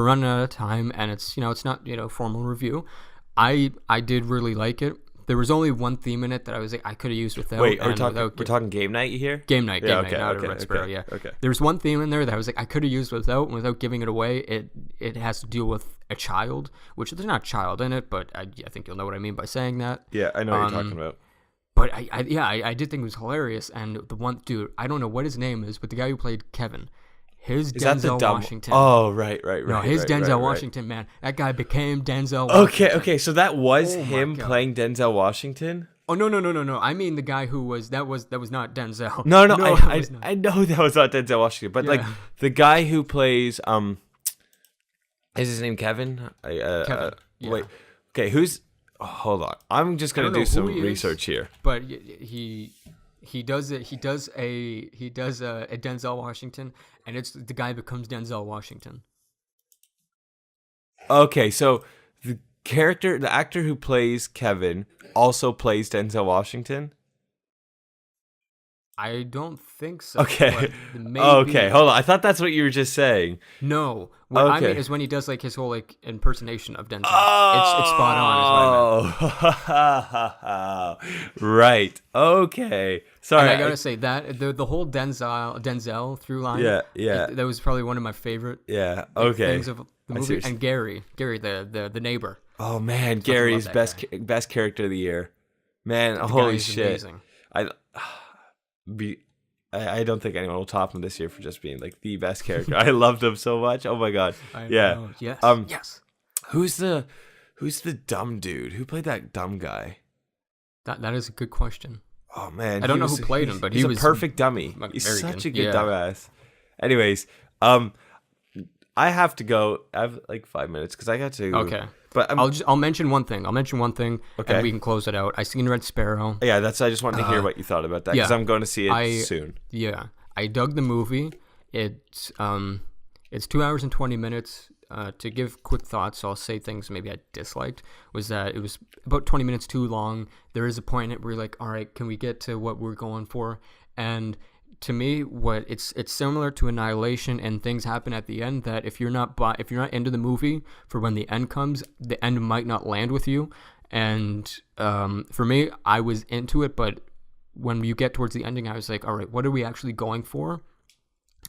running out of time, and it's not formal review. I did really like it. There was only one theme in it that I was like, I could have used without. Wait, we're talking game night here? Game night, not a Red Sparrow, yeah. Okay. There's one theme in there that I was like, I could have used without giving it away. It has to deal with a child, which there's not a child in it, but I think you'll know what I mean by saying that. Yeah, I know what you're talking about. But I did think it was hilarious, and the one dude, I don't know what his name is, but the guy who played Kevin, his Denzel Washington. Oh, right. No, his Denzel Washington, man. That guy became Denzel Washington. Okay, so that was him playing Denzel Washington? Oh, no. I mean the guy who was, that was not Denzel. No, I know that was not Denzel Washington, but like the guy who plays, is his name Kevin? Kevin. Wait, okay, hold on. I'm just going to do some research here. But he does a Denzel Washington, and it's the guy becomes Denzel Washington. Okay, so the actor who plays Kevin also plays Denzel Washington? I don't think so. Okay. but maybe, Okay, hold on. I thought that's what you were just saying. No, what I Okay. mean is when he does like his whole like impersonation of Denzel. It's spot on. Is what I meant. Oh, right. Okay. Sorry. And I gotta say that the whole Denzel through line. Yeah. That was probably one of my favorite Yeah. like, Okay. things of the I see movie. what you're And Gary, the neighbor. Oh man, Gary's that best character of the year. Man, The guy holy is shit. amazing. I don't think anyone will top him this year for just being like the best character. I loved him so much. Oh my god. I Yeah. know. Yes. Yes. Who's the dumb dude? Who played that dumb guy? That is a good question. Oh man. I don't know who played him, but he's he a was perfect dummy. like, He's very such good. a good Yeah. dumbass. Anyways, I have to go. I have like 5 minutes because I got to. Okay. But I'll mention one thing. Okay. And we can close it out. I seen Red Sparrow. yeah, I just wanted to hear what you thought about that because yeah. I'm going to see it soon. Yeah, I dug the movie. It's 2 hours and 20 minutes. To give quick thoughts, so I'll say things maybe I disliked, was that it was about 20 minutes too long. There is a point in it where you're like, all right, can we get to what we're going for? And to me, what it's similar to Annihilation, and things happen at the end that if you're not into the movie for when the end comes, the end might not land with you. And for me, I was into it, but when you get towards the ending, I was like, all right, what are we actually going for?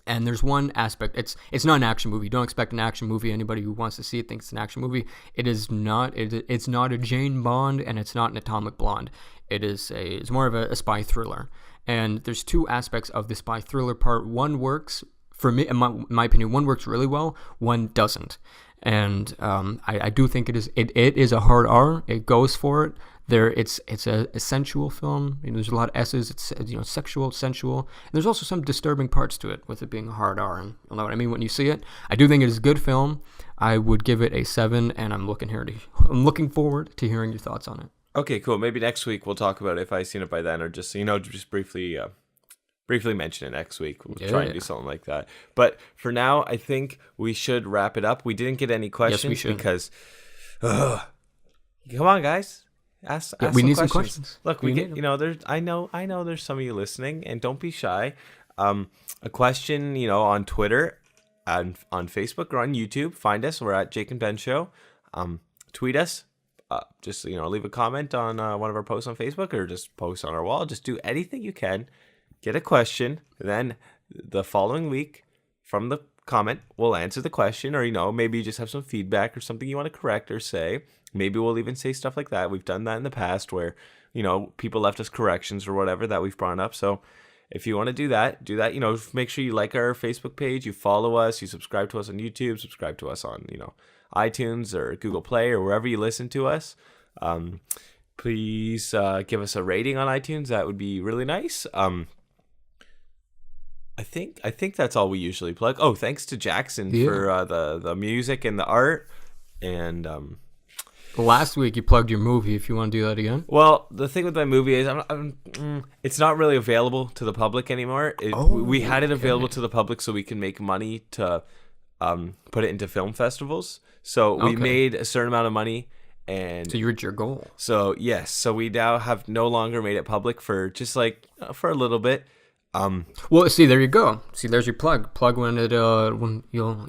And there's one aspect. It's not an action movie. Don't expect an action movie. Anybody who wants to see it thinks it's an action movie. It is not. It's not a Jane Bond, and it's not an Atomic Blonde. It's more of a spy thriller. And there's two aspects of the spy thriller part. One works for me, in my opinion. One works really well. One doesn't. And I do think it is a hard R. It goes for it. It's a sensual film. There's a lot of S's. It's sexual, sensual. And there's also some disturbing parts to it, with it being a hard R. And you'll know what I mean when you see it. I do think it is a good film. I would give it a 7, and I'm looking forward to hearing your thoughts on it. Okay, cool. Maybe next week we'll talk about it if I've seen it by then, or just just briefly mention it next week. We'll try and do something like that. But for now, I think we should wrap it up. We didn't get any questions we should. because, come on, guys. Ask we need some questions. Look, we get there's I know there's some of you listening, and don't be shy. A question, on Twitter, and on Facebook or on YouTube. Find us. We're at Jake and Ben Show. Tweet us. Just leave a comment on one of our posts on Facebook, or just post on our wall. Just do anything you can. Get a question. Then the following week, from the comment, we'll answer the question, or maybe you just have some feedback or something you want to correct or say. Maybe we'll even say stuff like that. We've done that in the past where people left us corrections or whatever that we've brought up. So if you want to do that. Make sure you like our Facebook page, you follow us, you subscribe to us on YouTube, subscribe to us on iTunes or Google Play or wherever you listen to us. Please give us a rating on iTunes. That would be really nice. I think that's all we usually plug. Oh, thanks to Jackson for the music and the art. And last week you plugged your movie. If you want to do that again. Well, the thing with my movie is it's not really available to the public anymore. We had it available to the public so we can make money to put it into film festivals. So we made a certain amount of money. And so you reached your goal. So yes, so we now have no longer made it public for just for a little bit. Well, see, there you go. See, there's your plug. Plug when you'll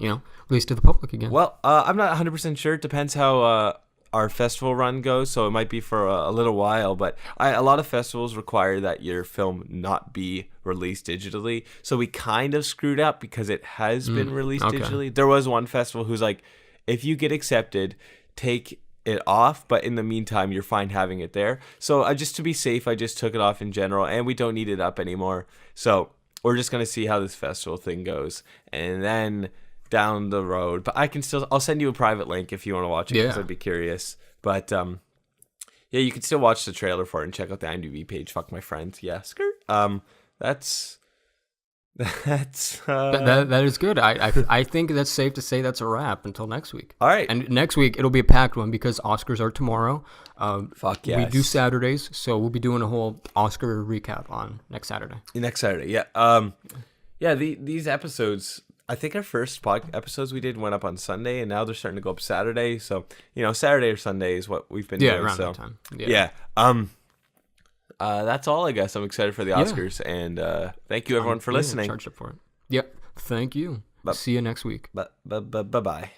release to the public again. Well, I'm not 100% sure. It depends how our festival run goes. So it might be for a little while. But a lot of festivals require that your film not be released digitally. So we kind of screwed up because it has been released digitally. There was one festival who's like, if you get accepted, take it off, but in the meantime you're fine having it there. So just to be safe, I just took it off in general, and we don't need it up anymore. So we're just gonna see how this festival thing goes, and then down the road, but I'll send you a private link if you want to watch it, because I'd be curious. But you can still watch the trailer for it and check out the IMDb page. Fuck my friends. Skirt. That is good. I think that's safe to say that's a wrap until next week. All right. And next week it'll be a packed one because Oscars are tomorrow. Fuck yes. We do Saturdays, so we'll be doing a whole Oscar recap on next Saturday. Yeah. These episodes, I think our first episodes we did went up on Sunday, and now they're starting to go up Saturday. So Saturday or Sunday is what we've been doing. Around so that time. Yeah. That's all, I guess. I'm excited for the Oscars, and thank you everyone for listening. Charged up for it. Yep. Thank you. See you next week. Bye bye.